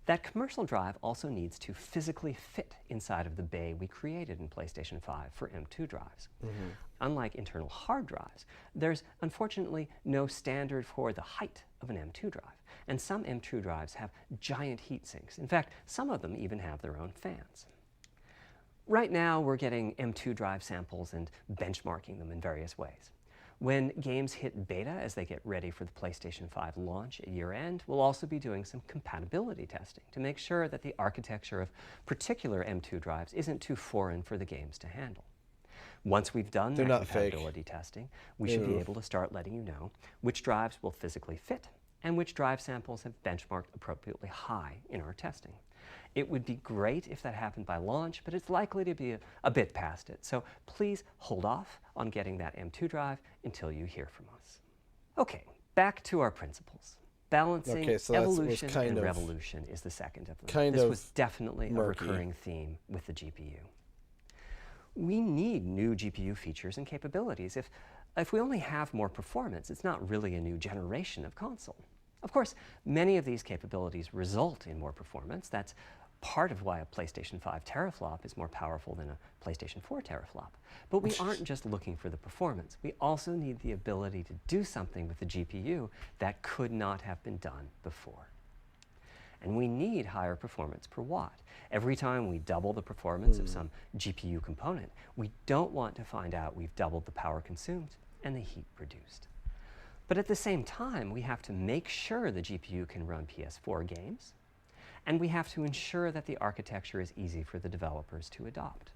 That commercial drive also needs to physically fit inside of the bay we created in PlayStation 5 for M2 drives. Unlike internal hard drives, there's unfortunately no standard for the height of an M2 drive, and some M2 drives have giant heat sinks. In fact, some of them even have their own fans. Right now, we're getting M2 drive samples and benchmarking them in various ways. When games hit beta as they get ready for the PlayStation 5 launch at year-end, we'll also be doing some compatibility testing to make sure that the architecture of particular M2 drives isn't too foreign for the games to handle. Once we've done that compatibility testing, we should be able to start letting you know which drives will physically fit and which drive samples have benchmarked appropriately high in our testing. It would be great if that happened by launch, but it's likely to be a bit past it. So please hold off on getting that M2 drive until you hear from us. Okay, back to our principles. Balancing evolution and revolution is the second of them. This was definitely a recurring theme with the GPU. We need new GPU features and capabilities. If we only have more performance, it's not really a new generation of console. Of course, many of these capabilities result in more performance. That's part of why a PlayStation 5 teraflop is more powerful than a PlayStation 4 teraflop. But we aren't just looking for the performance. We also need the ability to do something with the GPU that could not have been done before. And we need higher performance per watt. Every time we double the performance of some GPU component, we don't want to find out we've doubled the power consumed and the heat produced. But at the same time, we have to make sure the GPU can run PS4 games, and we have to ensure that the architecture is easy for the developers to adopt.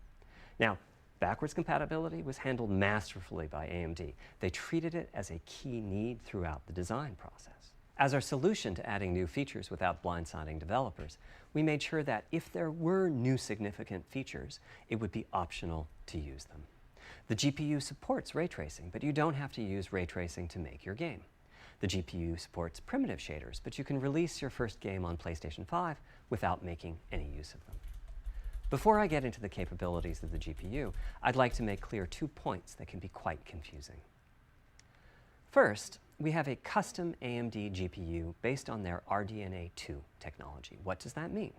Now, backwards compatibility was handled masterfully by AMD. They treated it as a key need throughout the design process. As our solution to adding new features without blindsiding developers, we made sure that if there were new significant features, it would be optional to use them. The GPU supports ray tracing, but you don't have to use ray tracing to make your game. The GPU supports primitive shaders, but you can release your first game on PlayStation 5 without making any use of them. Before I get into the capabilities of the GPU, I'd like to make clear 2 points that can be quite confusing. First, we have a custom AMD GPU based on their RDNA 2 technology. What does that mean?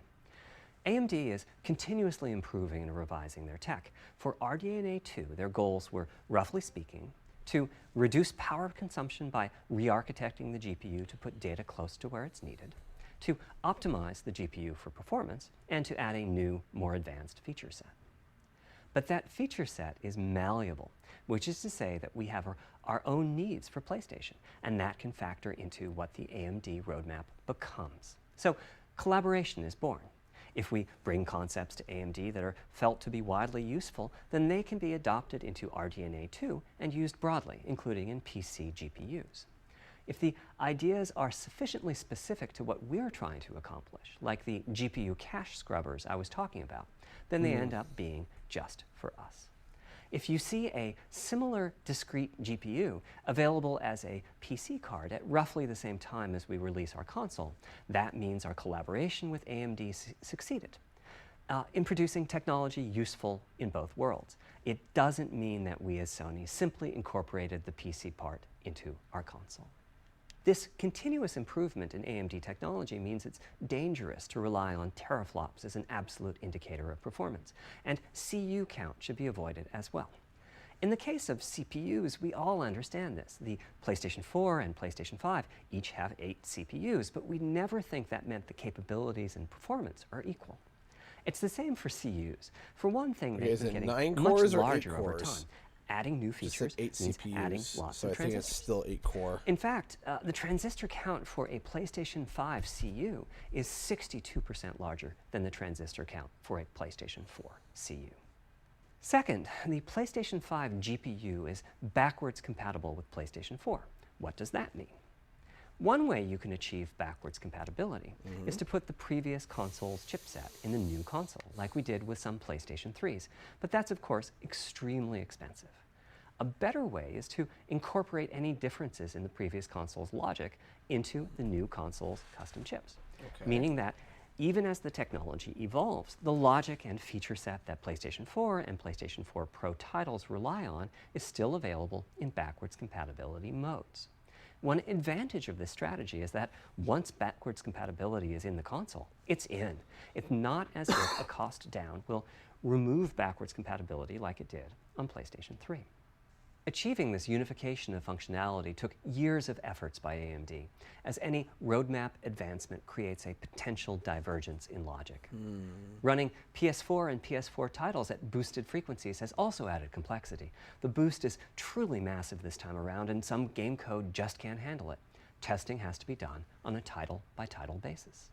AMD is continuously improving and revising their tech. For RDNA 2, their goals were, roughly speaking, to reduce power consumption by re-architecting the GPU to put data close to where it's needed, to optimize the GPU for performance, and to add a new, more advanced feature set. But that feature set is malleable, which is to say that we have our own needs for PlayStation, and that can factor into what the AMD roadmap becomes. So collaboration is born. If we bring concepts to AMD that are felt to be widely useful, then they can be adopted into RDNA 2 and used broadly, including in PC GPUs. If the ideas are sufficiently specific to what we're trying to accomplish, like the GPU cache scrubbers I was talking about, then they end up being just for us. If you see a similar discrete GPU available as a PC card at roughly the same time as we release our console, that means our collaboration with AMD succeeded in producing technology useful in both worlds. It doesn't mean that we as Sony simply incorporated the PC part into our console. This continuous improvement in AMD technology means it's dangerous to rely on teraflops as an absolute indicator of performance, and CU count should be avoided as well. In the case of CPUs, we all understand this. The PlayStation 4 and PlayStation 5 each have 8 CPUs, but we never think that meant the capabilities and performance are equal. It's the same for CUs. For one thing, they've been getting much larger over time. Adding new features means CPUs, adding lots so of I think it's transistors. still 8 core. In fact, the transistor count for a PlayStation 5 CU is 62% larger than the transistor count for a PlayStation 4 CU. Second, the PlayStation 5 GPU is backwards compatible with PlayStation 4. What does that mean? One way you can achieve backwards compatibility is to put the previous console's chipset in the new console, like we did with some PlayStation 3s. But that's, of course, extremely expensive. A better way is to incorporate any differences in the previous console's logic into the new console's custom chips, meaning that even as the technology evolves, the logic and feature set that PlayStation 4 and PlayStation 4 Pro titles rely on is still available in backwards compatibility modes. One advantage of this strategy is that once backwards compatibility is in the console, it's in. It's not as if a cost down will remove backwards compatibility like it did on PlayStation 3. Achieving this unification of functionality took years of efforts by AMD, as any roadmap advancement creates a potential divergence in logic. Running PS4 and PS4 titles at boosted frequencies has also added complexity. The boost is truly massive this time around, and some game code just can't handle it. Testing has to be done on a title-by-title basis.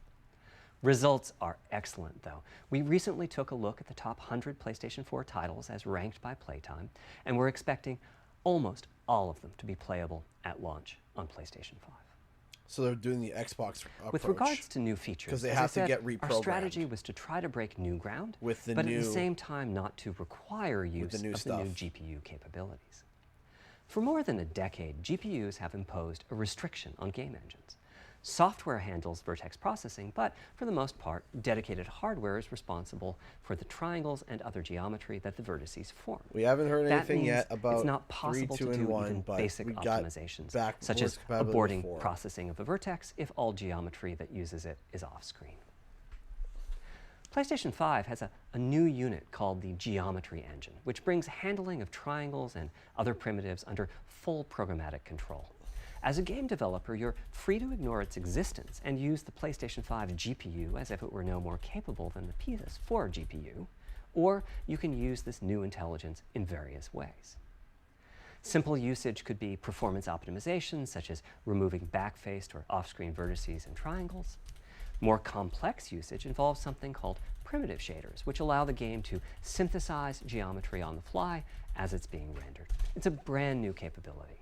Results are excellent, though. We recently took a look at the top 100 PlayStation 4 titles as ranked by playtime, and we're expecting almost all of them to be playable at launch on PlayStation 5. So they're doing the Xbox approach. With regards to new features, because they have to get reprogrammed. Our strategy was to try to break new ground, but at the same time not to require use of the new GPU capabilities. For more than a decade, GPUs have imposed a restriction on game engines. Software handles vertex processing, but for the most part, dedicated hardware is responsible for the triangles and other geometry that the vertices form. We haven't heard anything yet about it's not possible 3, 2, to do and 1, even basic optimizations, such as aborting processing of a vertex if all geometry that uses it is off-screen. PlayStation 5 has a new unit called the Geometry Engine, which brings handling of triangles and other primitives under full programmatic control. As a game developer, you're free to ignore its existence and use the PlayStation 5 GPU as if it were no more capable than the PS4 GPU, or you can use this new intelligence in various ways. Simple usage could be performance optimizations, such as removing backfaced or off-screen vertices and triangles. More complex usage involves something called primitive shaders, which allow the game to synthesize geometry on the fly as it's being rendered. It's a brand new capability.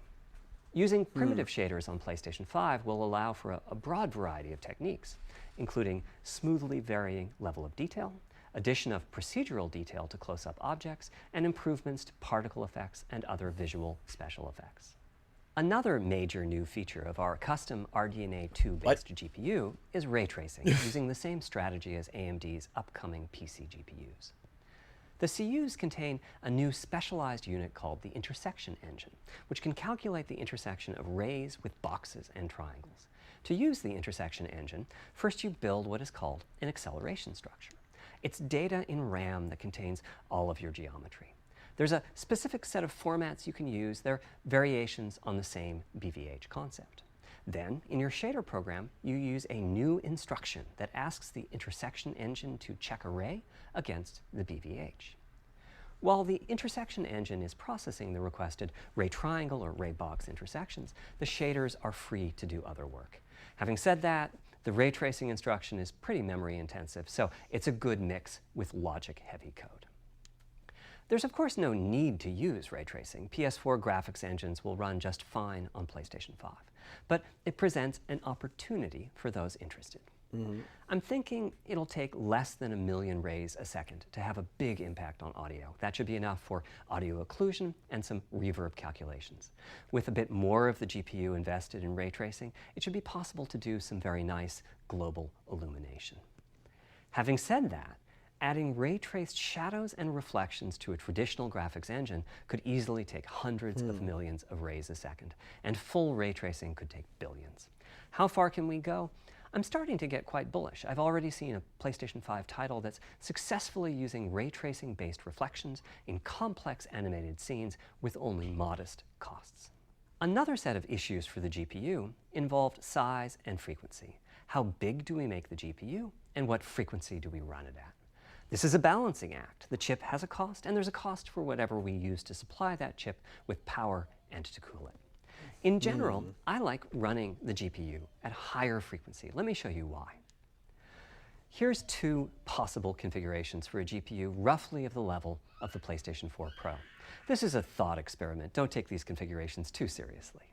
Using primitive shaders on PlayStation 5 will allow for a broad variety of techniques, including smoothly varying level of detail, addition of procedural detail to close-up objects, and improvements to particle effects and other visual special effects. Another major new feature of our custom RDNA 2-based GPU is ray tracing, using the same strategy as AMD's upcoming PC GPUs. The CUs contain a new specialized unit called the Intersection Engine, which can calculate the intersection of rays with boxes and triangles. To use the Intersection Engine, first you build what is called an acceleration structure. It's data in RAM that contains all of your geometry. There's a specific set of formats you can use. They're variations on the same BVH concept. Then, in your shader program, you use a new instruction that asks the Intersection Engine to check a ray against the BVH. While the Intersection Engine is processing the requested ray triangle or ray box intersections, the shaders are free to do other work. Having said that, the ray tracing instruction is pretty memory intensive, so it's a good mix with logic-heavy code. There's of course no need to use ray tracing. PS4 graphics engines will run just fine on PlayStation 5. But it presents an opportunity for those interested. I'm thinking it'll take less than 1 million rays a second to have a big impact on audio. That should be enough for audio occlusion and some reverb calculations. With a bit more of the GPU invested in ray tracing, it should be possible to do some very nice global illumination. Having said that, adding ray-traced shadows and reflections to a traditional graphics engine could easily take hundreds of millions of rays a second, and full ray tracing could take billions. How far can we go? I'm starting to get quite bullish. I've already seen a PlayStation 5 title that's successfully using ray tracing-based reflections in complex animated scenes with only modest costs. Another set of issues for the GPU involved size and frequency. How big do we make the GPU, and what frequency do we run it at? This is a balancing act. The chip has a cost, and there's a cost for whatever we use to supply that chip with power and to cool it. In general, I like running the GPU at higher frequency. Let me show you why. Here's 2 possible configurations for a GPU roughly of the level of the PlayStation 4 Pro. This is a thought experiment. Don't take these configurations too seriously.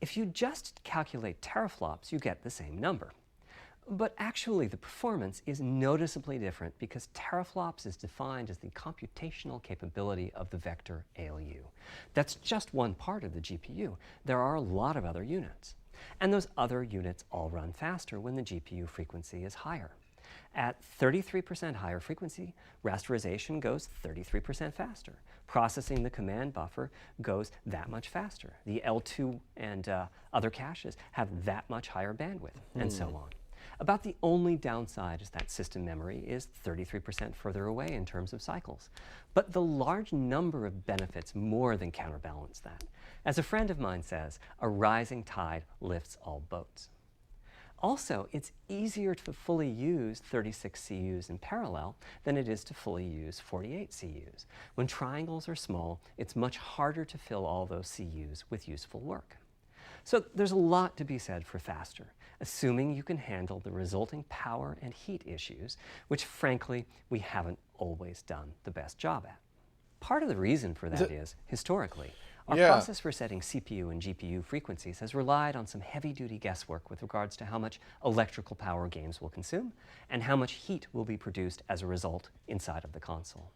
If you just calculate teraflops, you get the same number. But actually, the performance is noticeably different because teraflops is defined as the computational capability of the vector ALU. That's just one part of the GPU. There are a lot of other units. And those other units all run faster when the GPU frequency is higher. At 33% higher frequency, rasterization goes 33% faster. Processing the command buffer goes that much faster. The L2 and other caches have that much higher bandwidth, and so on. About the only downside is that system memory is 33% further away in terms of cycles. But the large number of benefits more than counterbalance that. As a friend of mine says, a rising tide lifts all boats. Also, it's easier to fully use 36 CUs in parallel than it is to fully use 48 CUs. When triangles are small, it's much harder to fill all those CUs with useful work. So there's a lot to be said for faster, assuming you can handle the resulting power and heat issues, which frankly, we haven't always done the best job at. Part of the reason for that is, historically, our process for setting CPU and GPU frequencies has relied on some heavy-duty guesswork with regards to how much electrical power games will consume and how much heat will be produced as a result inside of the console.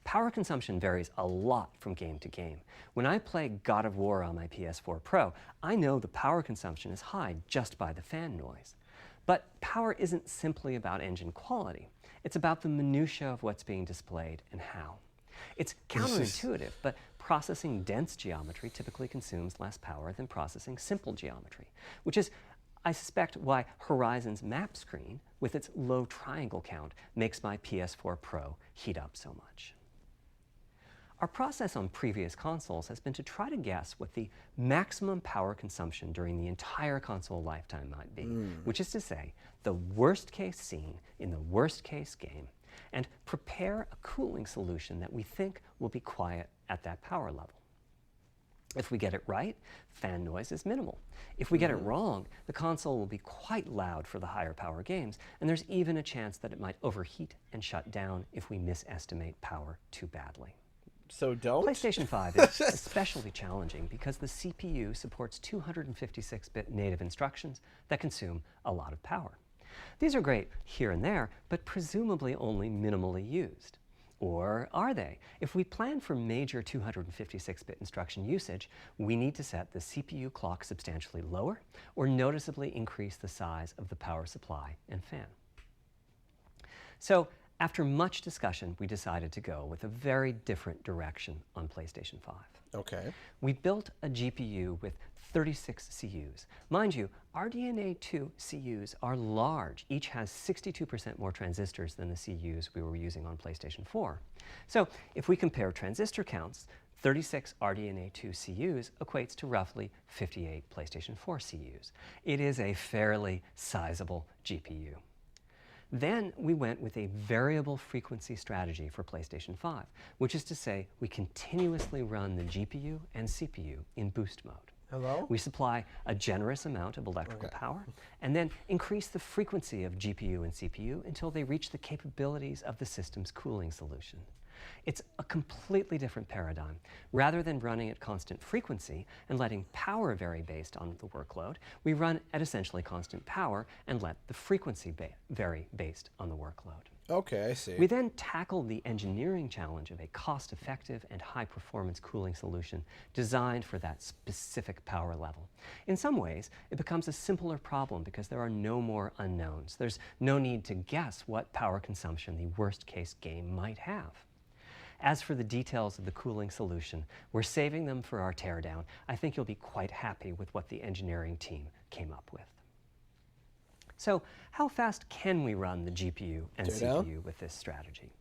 Power consumption varies a lot from game to game. When I play God of War on my PS4 Pro, I know the power consumption is high just by the fan noise. But power isn't simply about engine quality. It's about the minutiae of what's being displayed and how. It's counterintuitive, but processing dense geometry typically consumes less power than processing simple geometry, which is, I suspect, why Horizon's map screen, with its low triangle count, makes my PS4 Pro heat up so much. Our process on previous consoles has been to try to guess what the maximum power consumption during the entire console lifetime might be, which is to say, the worst case scene in the worst case game, and prepare a cooling solution that we think will be quiet at that power level. If we get it right, fan noise is minimal. If we get it wrong, the console will be quite loud for the higher power games, and there's even a chance that it might overheat and shut down if we misestimate power too badly. So don't? PlayStation 5 is especially challenging because the CPU supports 256-bit native instructions that consume a lot of power. These are great here and there, but presumably only minimally used. Or are they? If we plan for major 256-bit instruction usage, we need to set the CPU clock substantially lower or noticeably increase the size of the power supply and fan. So, after much discussion, we decided to go with a very different direction on PlayStation 5. Okay. We built a GPU with 36 CUs. Mind you, RDNA 2 CUs are large. Each has 62% more transistors than the CUs we were using on PlayStation 4. So if we compare transistor counts, 36 RDNA 2 CUs equates to roughly 58 PlayStation 4 CUs. It is a fairly sizable GPU. Then we went with a variable frequency strategy for PlayStation 5, which is to say we continuously run the GPU and CPU in boost mode. Hello? We supply a generous amount of electrical power and then increase the frequency of GPU and CPU until they reach the capabilities of the system's cooling solution. It's a completely different paradigm. Rather than running at constant frequency and letting power vary based on the workload, we run at essentially constant power and let the frequency vary based on the workload. Okay, I see. We then tackled the engineering challenge of a cost-effective and high-performance cooling solution designed for that specific power level. In some ways, it becomes a simpler problem because there are no more unknowns. There's no need to guess what power consumption the worst-case game might have. As for the details of the cooling solution, we're saving them for our teardown. I think you'll be quite happy with what the engineering team came up with. So, how fast can we run the GPU and CPU with this strategy?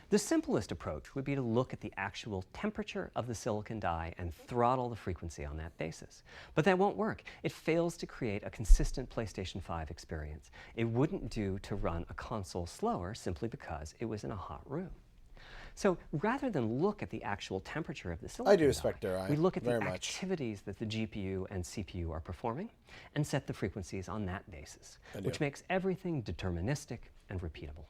The simplest approach would be to look at the actual temperature of the silicon die and throttle the frequency on that basis. But that won't work. It fails to create a consistent PlayStation 5 experience. It wouldn't do to run a console slower simply because it was in a hot room. So rather than look at the actual temperature of the silicon die, we look at the activities that the GPU and CPU are performing and set the frequencies on that basis, which makes everything deterministic and repeatable.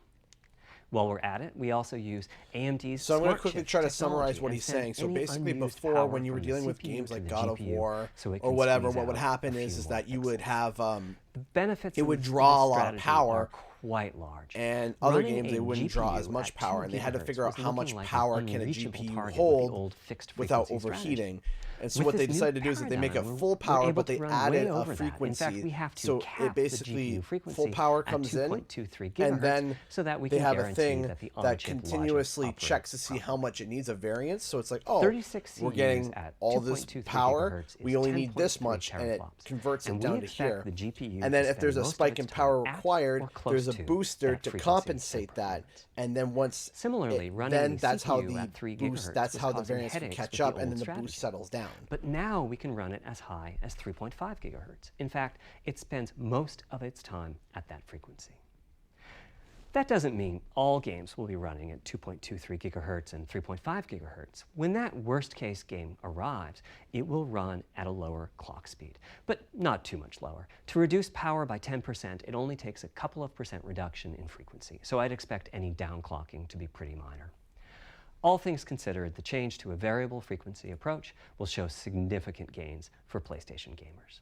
While we're at it, we also use AMD's So I'm going to quickly try to summarize what he's saying. So basically before, when you were dealing with games like God of War or whatever, what would happen is that you would have, it would draw a lot of power. Quite large. And other games, they wouldn't draw as much power, and they had to figure out how much power can a GPU hold without overheating. And so what they decided to do is that they make it full power, but they added a frequency. So it basically, full power comes in, and then they have a thing that continuously checks to see how much it needs of variance. So it's like, oh, we're getting all this power, we only need this much, and it converts it down to here. and then if there's a spike in power required, there's a booster to compensate that. And then once similarly, then that's how the boost, that's how the variance will catch up, and then the boost settles down. But now we can run it as high as 3.5 gigahertz. In fact, it spends most of its time at that frequency. That doesn't mean all games will be running at 2.23 gigahertz and 3.5 gigahertz. When that worst-case game arrives, it will run at a lower clock speed, but not too much lower. To reduce power by 10%, it only takes a couple of % reduction in frequency, so I'd expect any downclocking to be pretty minor. All things considered, the change to a variable frequency approach will show significant gains for PlayStation gamers.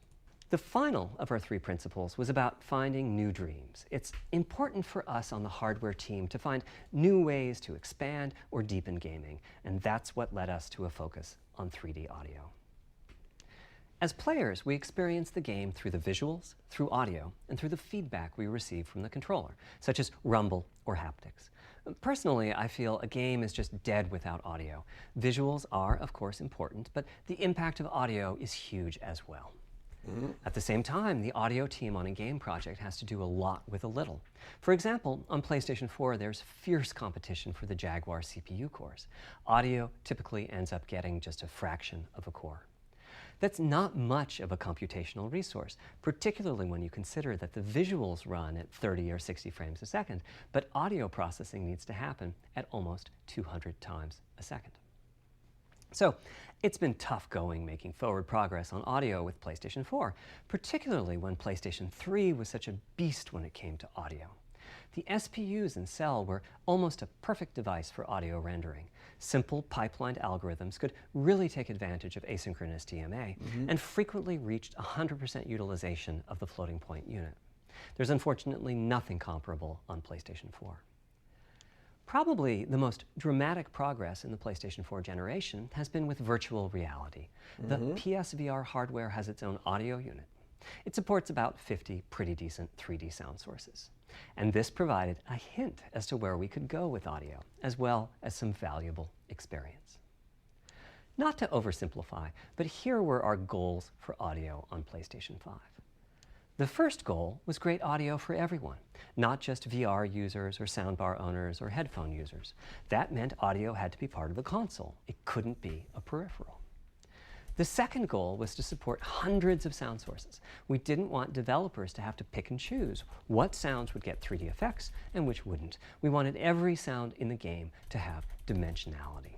The final of our 3 principles was about finding new dreams. It's important for us on the hardware team to find new ways to expand or deepen gaming, and that's what led us to a focus on 3D audio. As players, we experience the game through the visuals, through audio, and through the feedback we receive from the controller, such as rumble or haptics. Personally, I feel a game is just dead without audio. Visuals are, of course, important, but the impact of audio is huge as well. At the same time, the audio team on a game project has to do a lot with a little. For example, on PlayStation 4, there's fierce competition for the Jaguar CPU cores. Audio typically ends up getting just a fraction of a core. That's not much of a computational resource, particularly when you consider that the visuals run at 30 or 60 frames a second, but audio processing needs to happen at almost 200 times a second. So it's been tough going making forward progress on audio with PlayStation 4, particularly when PlayStation 3 was such a beast when it came to audio. The SPUs in Cell were almost a perfect device for audio rendering. Simple pipelined algorithms could really take advantage of asynchronous DMA and frequently reached 100% utilization of the floating point unit. There's unfortunately nothing comparable on PlayStation 4. Probably the most dramatic progress in the PlayStation 4 generation has been with virtual reality. The PSVR hardware has its own audio unit. It supports about 50 pretty decent 3D sound sources. And this provided a hint as to where we could go with audio, as well as some valuable experience. Not to oversimplify, but here were our goals for audio on PlayStation 5. The first goal was great audio for everyone, not just VR users or soundbar owners or headphone users. That meant audio had to be part of the console. It couldn't be a peripheral. The second goal was to support hundreds of sound sources. We didn't want developers to have to pick and choose what sounds would get 3D effects and which wouldn't. We wanted every sound in the game to have dimensionality.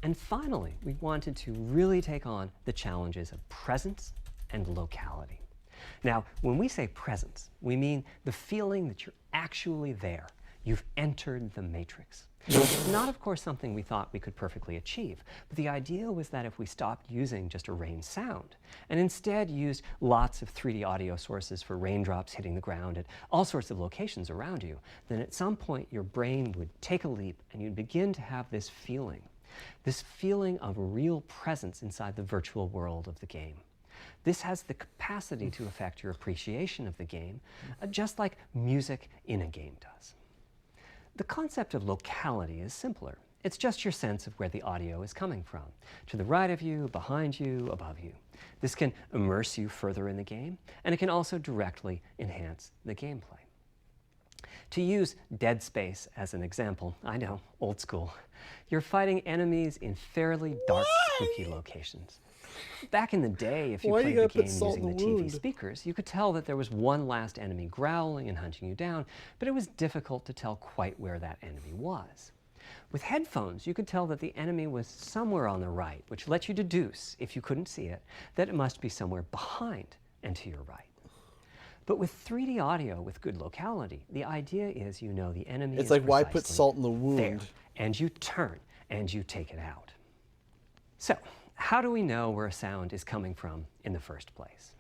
And finally, we wanted to really take on the challenges of presence and locality. Now, when we say presence, we mean the feeling that you're actually there. You've entered the matrix. It's not, of course, something we thought we could perfectly achieve, but the idea was that if we stopped using just a rain sound and instead used lots of 3D audio sources for raindrops hitting the ground at all sorts of locations around you, then at some point your brain would take a leap and you'd begin to have this feeling of real presence inside the virtual world of the game. This has the capacity to affect your appreciation of the game, just like music in a game does. The concept of locality is simpler. It's just your sense of where the audio is coming from, to the right of you, behind you, above you. This can immerse you further in the game, and it can also directly enhance the gameplay. To use Dead Space as an example, I know, old school, you're fighting enemies in fairly dark, spooky locations. Back in the day, if you played the game using the TV speakers, you could tell that there was one last enemy growling and hunting you down, but it was difficult to tell quite where that enemy was. With headphones, you could tell that the enemy was somewhere on the right, which let you deduce, if you couldn't see it, that it must be somewhere behind and to your right. But with 3D audio with good locality, the idea is you know the enemy is like, why put salt in the wound? There, and you turn and you take it out. So, how do we know where a sound is coming from in the first place?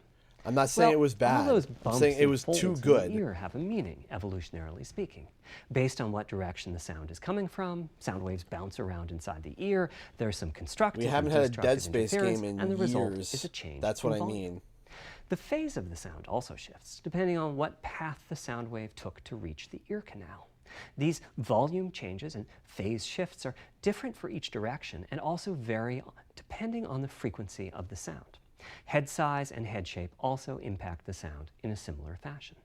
I'm not saying it was bad. All those bumps I'm saying it was too good. In the ear have a meaning, evolutionarily speaking. Based on what direction the sound is coming from, sound waves bounce around inside the ear. There's some constructive We haven't and had a Dead Space game in and the result years. is a change. That's what I volume. mean. The phase of the sound also shifts, depending on what path the sound wave took to reach the ear canal. These volume changes and phase shifts are different for each direction and also vary depending on the frequency of the sound. Head size and head shape also impact the sound in a similar fashion.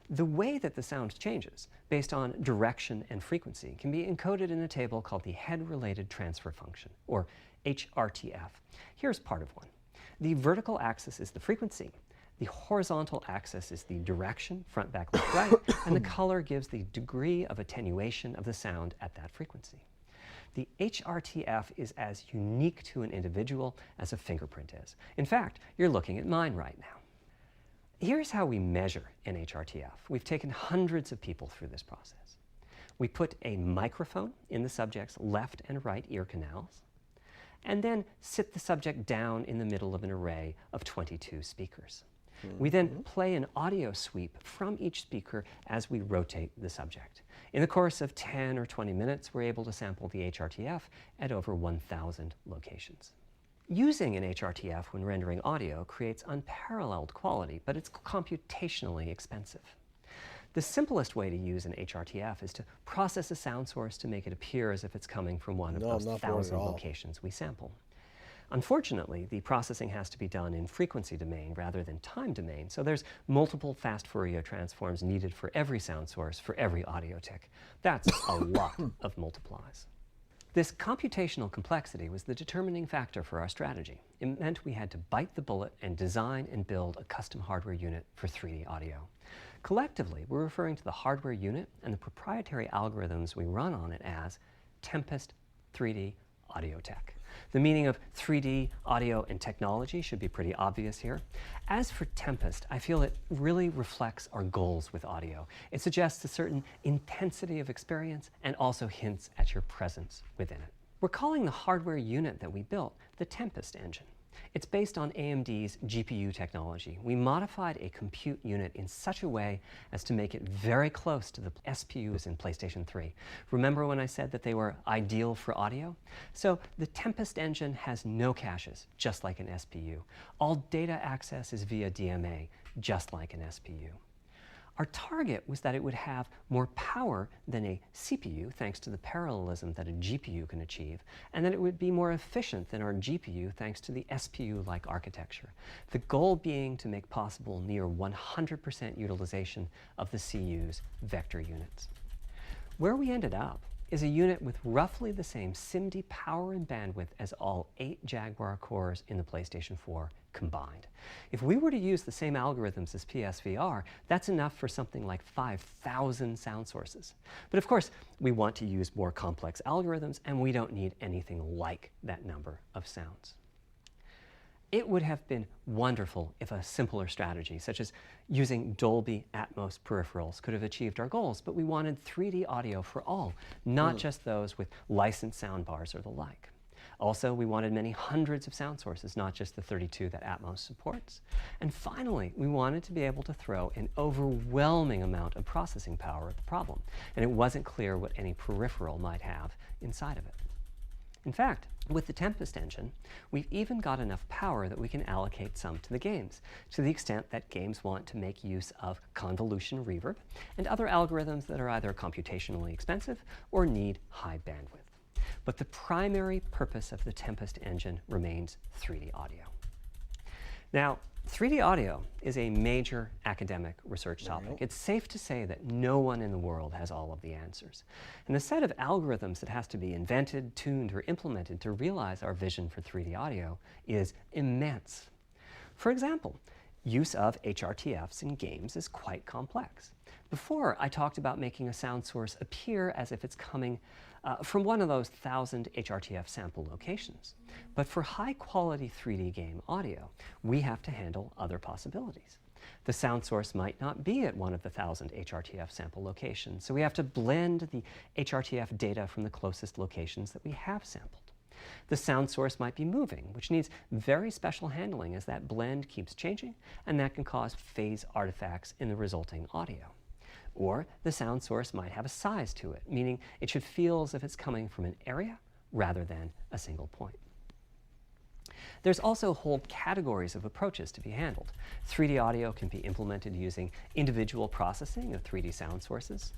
The way that the sound changes, based on direction and frequency, can be encoded in a table called the Head-Related Transfer Function, or HRTF. Here's part of one. The vertical axis is the frequency, the horizontal axis is the direction, front, back, left, right, and the color gives the degree of attenuation of the sound at that frequency. The HRTF is as unique to an individual as a fingerprint is. In fact, you're looking at mine right now. Here's how we measure an HRTF. We've taken hundreds of people through this process. We put a microphone in the subject's left and right ear canals, and then sit the subject down in the middle of an array of 22 speakers. We then play an audio sweep from each speaker as we rotate the subject. In the course of 10 or 20 minutes, we're able to sample the HRTF at over 1,000 locations. Using an HRTF when rendering audio creates unparalleled quality, but it's computationally expensive. The simplest way to use an HRTF is to process a sound source to make it appear as if it's coming from one of those 1,000 locations we sample. Unfortunately, the processing has to be done in frequency domain rather than time domain, so there's multiple fast Fourier transforms needed for every sound source for every audio tick. That's a lot of multiplies. This computational complexity was the determining factor for our strategy. It meant we had to bite the bullet and design and build a custom hardware unit for 3D audio. Collectively, we're referring to the hardware unit and the proprietary algorithms we run on it as Tempest 3D Audio Tech. The meaning of 3D audio and technology should be pretty obvious here. As for Tempest, I feel it really reflects our goals with audio. It suggests a certain intensity of experience and also hints at your presence within it. We're calling the hardware unit that we built the Tempest Engine. It's based on AMD's GPU technology. We modified a compute unit in such a way as to make it very close to the SPUs in PlayStation 3. Remember when I said that they were ideal for audio? So the Tempest Engine has no caches, just like an SPU. All data access is via DMA, just like an SPU. Our target was that it would have more power than a CPU, thanks to the parallelism that a GPU can achieve, and that it would be more efficient than our GPU, thanks to the SPU-like architecture. The goal being to make possible near 100% utilization of the CU's vector units. Where we ended up is a unit with roughly the same SIMD power and bandwidth as all 8 Jaguar cores in the PlayStation 4 combined. If we were to use the same algorithms as PSVR, that's enough for something like 5,000 sound sources. But of course, we want to use more complex algorithms, and we don't need anything like that number of sounds. It would have been wonderful if a simpler strategy, such as using Dolby Atmos peripherals, could have achieved our goals, but we wanted 3D audio for all, not just those with licensed soundbars or the like. Also, we wanted many hundreds of sound sources, not just the 32 that Atmos supports. And finally, we wanted to be able to throw an overwhelming amount of processing power at the problem, and it wasn't clear what any peripheral might have inside of it. In fact, with the Tempest Engine, we've even got enough power that we can allocate some to the games, to the extent that games want to make use of convolution reverb and other algorithms that are either computationally expensive or need high bandwidth. But the primary purpose of the Tempest Engine remains 3D audio. Now, 3D audio is a major academic research topic. It's safe to say that no one in the world has all of the answers. And the set of algorithms that has to be invented, tuned, or implemented to realize our vision for 3D audio is immense. For example, use of HRTFs in games is quite complex. Before, I talked about making a sound source appear as if it's coming from one of those 1,000 HRTF sample locations. But for high-quality 3D game audio, we have to handle other possibilities. The sound source might not be at one of the 1,000 HRTF sample locations, so we have to blend the HRTF data from the closest locations that we have sampled. The sound source might be moving, which needs very special handling as that blend keeps changing, and that can cause phase artifacts in the resulting audio. Or the sound source might have a size to it, meaning it should feel as if it's coming from an area rather than a single point. There's also whole categories of approaches to be handled. 3D audio can be implemented using individual processing of 3D sound sources.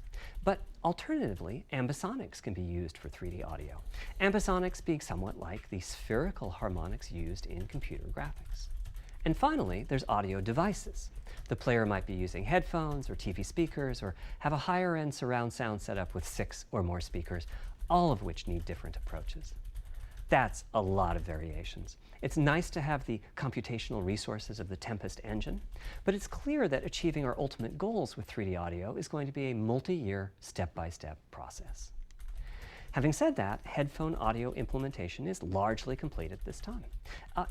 But alternatively, ambisonics can be used for 3D audio. Ambisonics being somewhat like the spherical harmonics used in computer graphics. And finally, there's audio devices. The player might be using headphones or TV speakers or have a higher-end surround sound setup with 6 or more speakers, all of which need different approaches. That's a lot of variations. It's nice to have the computational resources of the Tempest Engine, but it's clear that achieving our ultimate goals with 3D audio is going to be a multi-year, step-by-step process. Having said that, headphone audio implementation is largely complete at this time.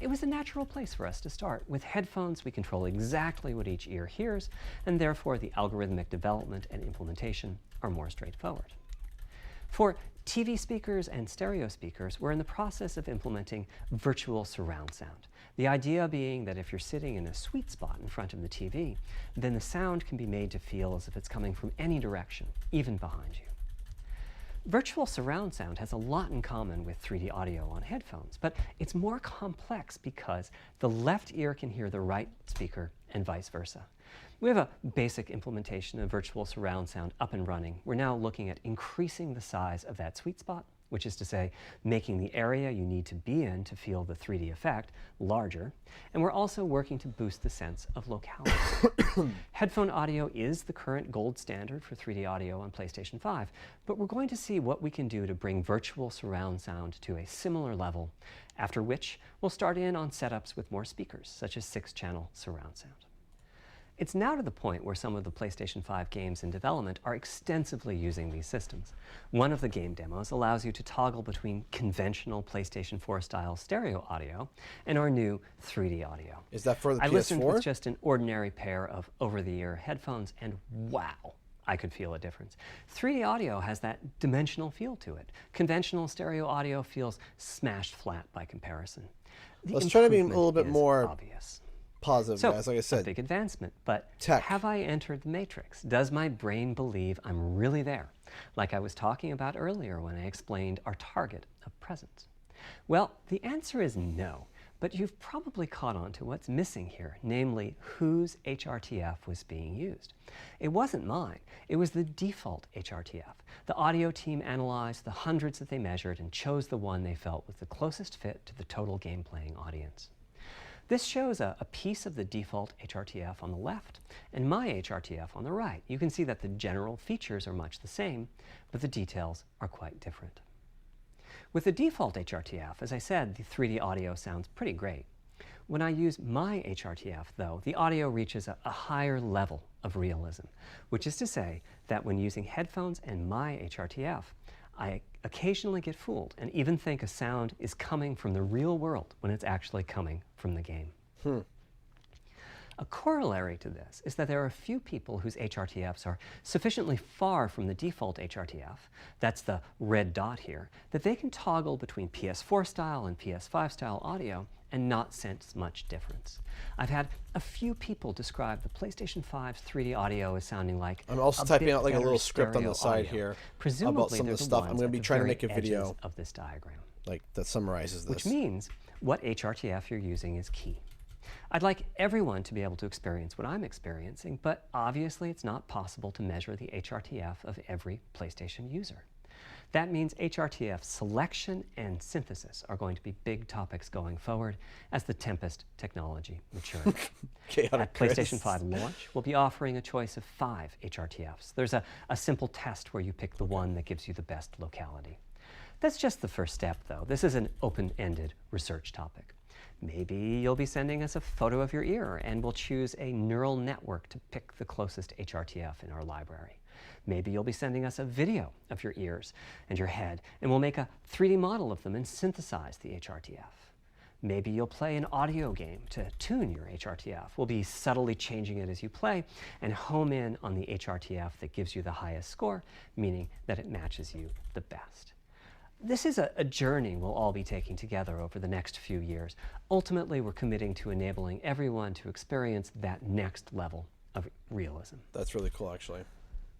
It was a natural place for us to start. With headphones, we control exactly what each ear hears, and therefore the algorithmic development and implementation are more straightforward. For TV speakers and stereo speakers, we're in the process of implementing virtual surround sound. The idea being that if you're sitting in a sweet spot in front of the TV, then the sound can be made to feel as if it's coming from any direction, even behind you. Virtual surround sound has a lot in common with 3D audio on headphones, but it's more complex because the left ear can hear the right speaker and vice versa. We have a basic implementation of virtual surround sound up and running. We're now looking at increasing the size of that sweet spot, which is to say, making the area you need to be in to feel the 3D effect larger. And we're also working to boost the sense of locality. Headphone audio is the current gold standard for 3D audio on PlayStation 5, but we're going to see what we can do to bring virtual surround sound to a similar level, after which we'll start in on setups with more speakers, such as 6-channel surround sound. It's now to the point where some of the PlayStation 5 games in development are extensively using these systems. One of the game demos allows you to toggle between conventional PlayStation 4 style stereo audio and our new 3D audio. Is that for the PS4? I listened with just an ordinary pair of over-the-ear headphones, and wow, I could feel a difference. 3D audio has that dimensional feel to it. Conventional stereo audio feels smashed flat by comparison. Let's try to be a little bit more obvious. Positive, So, guys. Like I said, a big advancement, but tech. Have I entered the matrix? Does my brain believe I'm really there? Like I was talking about earlier when I explained our target of presence. Well, the answer is no, but you've probably caught on to what's missing here, namely whose HRTF was being used. It wasn't mine, it was the default HRTF. The audio team analyzed the hundreds that they measured and chose the one they felt was the closest fit to the total game playing audience. This shows a piece of the default HRTF on the left and my HRTF on the right. You can see that the general features are much the same, but the details are quite different. With the default HRTF, as I said, the 3D audio sounds pretty great. When I use my HRTF, though, the audio reaches a higher level of realism, which is to say that when using headphones and my HRTF, I occasionally get fooled and even think a sound is coming from the real world when it's actually coming from the game. A corollary to this is that there are a few people whose HRTFs are sufficiently far from the default HRTF, that's the red dot here, that they can toggle between PS4 style and PS5 style audio and not sense much difference. I've had a few people describe the PlayStation 5's 3D audio as sounding like I'm also typing out like a little script on the side here about some of the stuff. I'm going to be trying to make a video of this diagram, like that summarizes this. Which means what HRTF you're using is key. I'd like everyone to be able to experience what I'm experiencing, but obviously it's not possible to measure the HRTF of every PlayStation user. That means HRTF selection and synthesis are going to be big topics going forward as the Tempest technology matures. At PlayStation 5 launch, we'll be offering a choice of 5 HRTFs. There's a simple test where you pick the one that gives you the best locality. That's just the first step, though. This is an open-ended research topic. Maybe you'll be sending us a photo of your ear, and we'll choose a neural network to pick the closest HRTF in our library. Maybe you'll be sending us a video of your ears and your head, and we'll make a 3D model of them and synthesize the HRTF. Maybe you'll play an audio game to tune your HRTF. We'll be subtly changing it as you play and home in on the HRTF that gives you the highest score, meaning that it matches you the best. This is a journey we'll all be taking together over the next few years. Ultimately, we're committing to enabling everyone to experience that next level of realism. That's really cool, actually.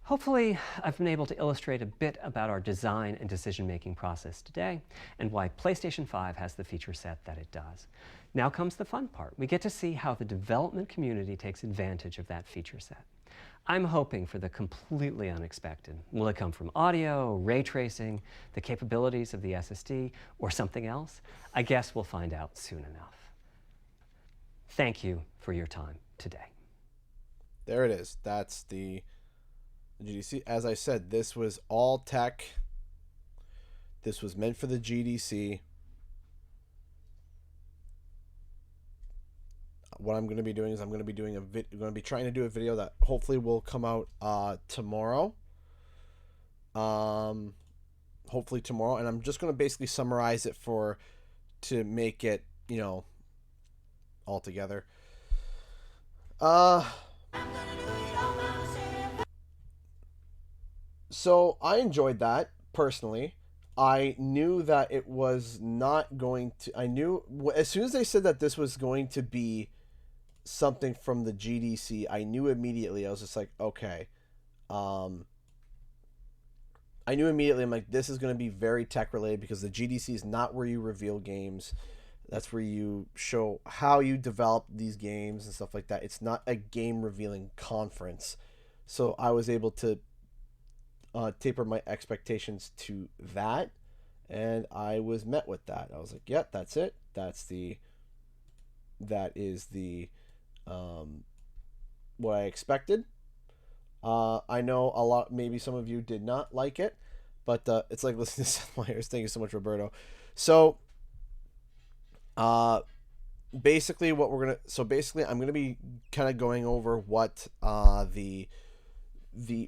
Hopefully, I've been able to illustrate a bit about our design and decision-making process today and why PlayStation 5 has the feature set that it does. Now comes the fun part. We get to see how the development community takes advantage of that feature set. I'm hoping for the completely unexpected. Will it come from audio, ray tracing, the capabilities of the SSD, or something else? I guess we'll find out soon enough. Thank you for your time today. There it is. That's the GDC. As I said, this was all tech. This was meant for the GDC. What I'm going to be doing is I'm going to be trying to do a video that hopefully will come out tomorrow. Hopefully tomorrow, and I'm just going to basically summarize it to make it, all together. So I enjoyed that personally. I knew that it was not going to. I knew as soon as they said that this was going to be something from the GDC, I knew immediately. I was just like, okay. I knew immediately. I'm like, this is going to be very tech related because the GDC is not where you reveal games. That's where you show how you develop these games and stuff like that. It's not a game revealing conference. So I was able to taper my expectations to that, and I was met with that. I was like, yep, that's it. That is the what I expected. I know a lot, maybe some of you did not like it, but it's like listening to Seth Meyers. Thank you so much, Roberto. So basically I'm gonna be kind of going over what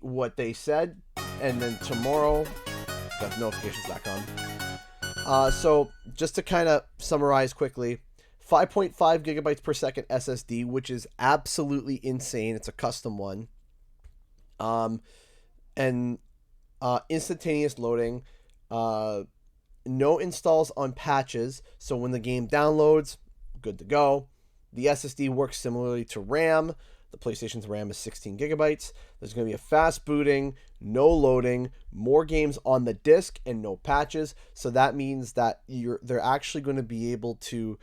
what they said, and then tomorrow got the notifications back on. So just to kind of summarize quickly, 5.5 gigabytes per second SSD, which is absolutely insane. It's a custom one. And instantaneous loading, no installs on patches, so when the game downloads, good to go. The SSD works similarly to RAM. The PlayStation's RAM is 16 gigabytes. There's going to be a fast booting, no loading, more games on the disc, and no patches. So that means that they're actually going to be able to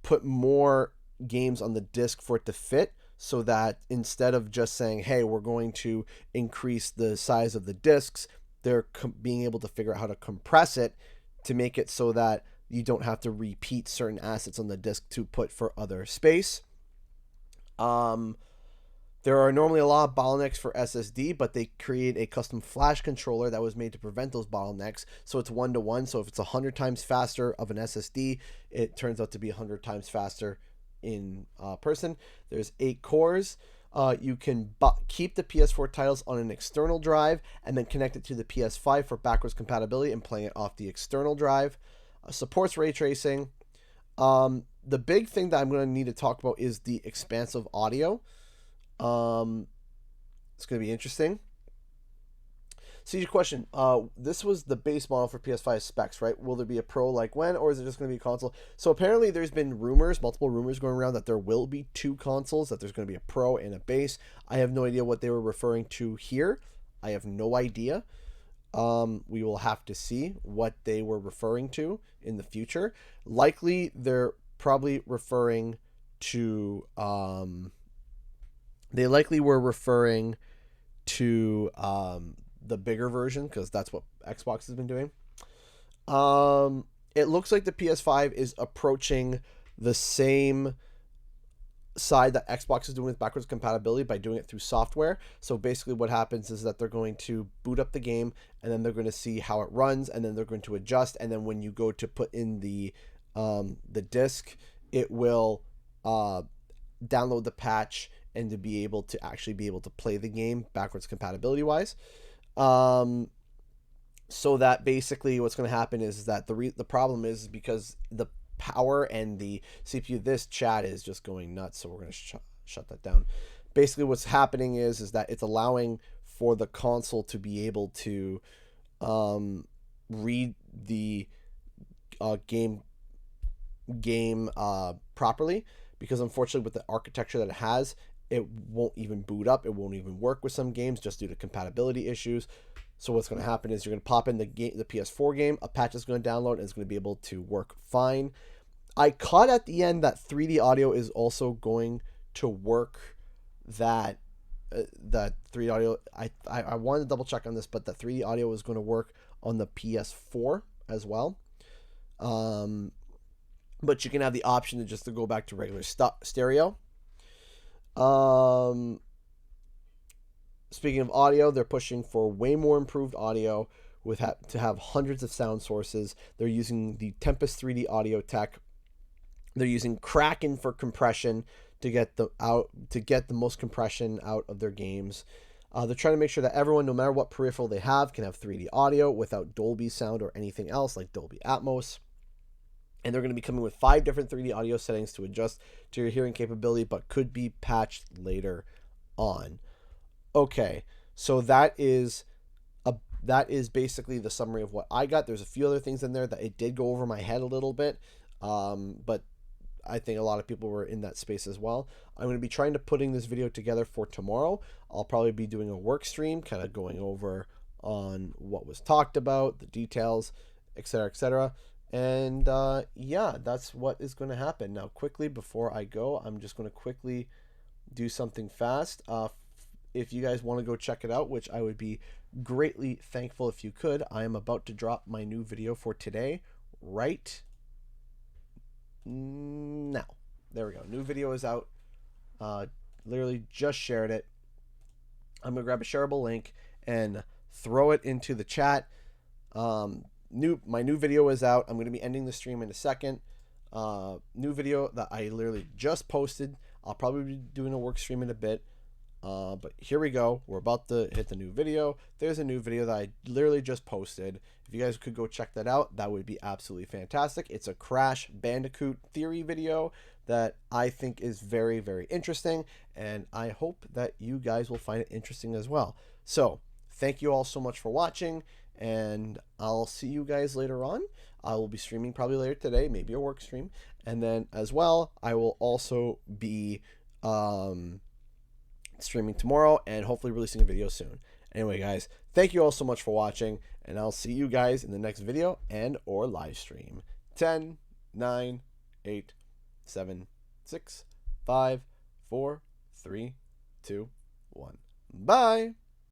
put more games on the disc for it to fit, so that instead of just saying, hey, we're going to increase the size of the discs, they're being able to figure out how to compress it to make it so that you don't have to repeat certain assets on the disc to put for other space. There are normally a lot of bottlenecks for SSD, but they create a custom flash controller that was made to prevent those bottlenecks. So it's 1-to-1. So if it's 100 times faster of an SSD, it turns out to be 100 times faster in person. There's 8 cores. You can keep the PS4 titles on an external drive and then connect it to the PS5 for backwards compatibility and playing it off the external drive. Supports ray tracing. The big thing that I'm going to need to talk about is the expansive audio. It's going to be interesting. So your question, this was the base model for PS5 specs, right? Will there be a Pro like when, or is it just going to be a console? So apparently there's been multiple rumors going around that there will be 2 consoles, that there's going to be a Pro and a base. I have no idea what they were referring to here. I have no idea. We will have to see what they were referring to in the future. Likely they're probably referring to, they likely were referring to the bigger version, because that's what Xbox has been doing. It looks like the PS5 is approaching the same side that Xbox is doing with backwards compatibility by doing it through software. So basically what happens is that they're going to boot up the game, and then they're going to see how it runs, and then they're going to adjust, and then when you go to put in the disc, it will download the patch and to be able to actually be able to play the game backwards compatibility wise. So that basically what's going to happen is that the problem is because the power and the CPU, this chat is just going nuts, so we're going to shut that down. Basically what's happening is that it's allowing for the console to be able to read the game properly, because unfortunately with the architecture that it has, it won't even boot up. It won't even work with some games just due to compatibility issues. So what's going to happen is you're going to pop in the PS4 game, a patch is going to download, and it's going to be able to work fine. I caught at the end that 3D audio is also going to work. That 3D audio, I wanted to double check on this, but that 3D audio is going to work on the PS4 as well. but you can have the option to just to go back to regular stereo. Speaking of audio, they're pushing for way more improved audio to have hundreds of sound sources. They're using the Tempest 3D audio tech. They're using Kraken for compression to get the most compression out of their games. They're trying to make sure that everyone, no matter what peripheral they have, can have 3D audio without Dolby sound or anything else like Dolby Atmos. And they're going to be coming with 5 different 3D audio settings to adjust to your hearing capability, but could be patched later on. Okay, so that is basically the summary of what I got. There's a few other things in there that it did go over my head a little bit, but I think a lot of people were in that space as well. I'm going to be trying to putting this video together for tomorrow. I'll probably be doing a work stream, kind of going over on what was talked about, the details, etc., etc. And yeah, that's what is going to happen. Now, quickly, before I go, I'm just going to quickly do something fast. If you guys want to go check it out, which I would be greatly thankful if you could, I am about to drop my new video for today right now. There we go. New video is out. Literally just shared it. I'm going to grab a shareable link and throw it into the chat. My new video is out. I'm going to be ending the stream in a second. New video that I literally just posted. I'll probably be doing a work stream in a bit. But here we go. We're about to hit the new video. There's a new video that I literally just posted. If you guys could go check that out, that would be absolutely fantastic. It's a Crash Bandicoot theory video that I think is very, very interesting, and I hope that you guys will find it interesting as well. So, thank you all so much for watching, and I'll see you guys later on. I will be streaming probably later today, maybe a work stream, and then as well, I will also be streaming tomorrow and hopefully releasing a video soon. Anyway, guys, thank you all so much for watching, and I'll see you guys in the next video and or live stream. 10, 9, 8, 7, 6, 5, 4, 3, 2, 1. Bye.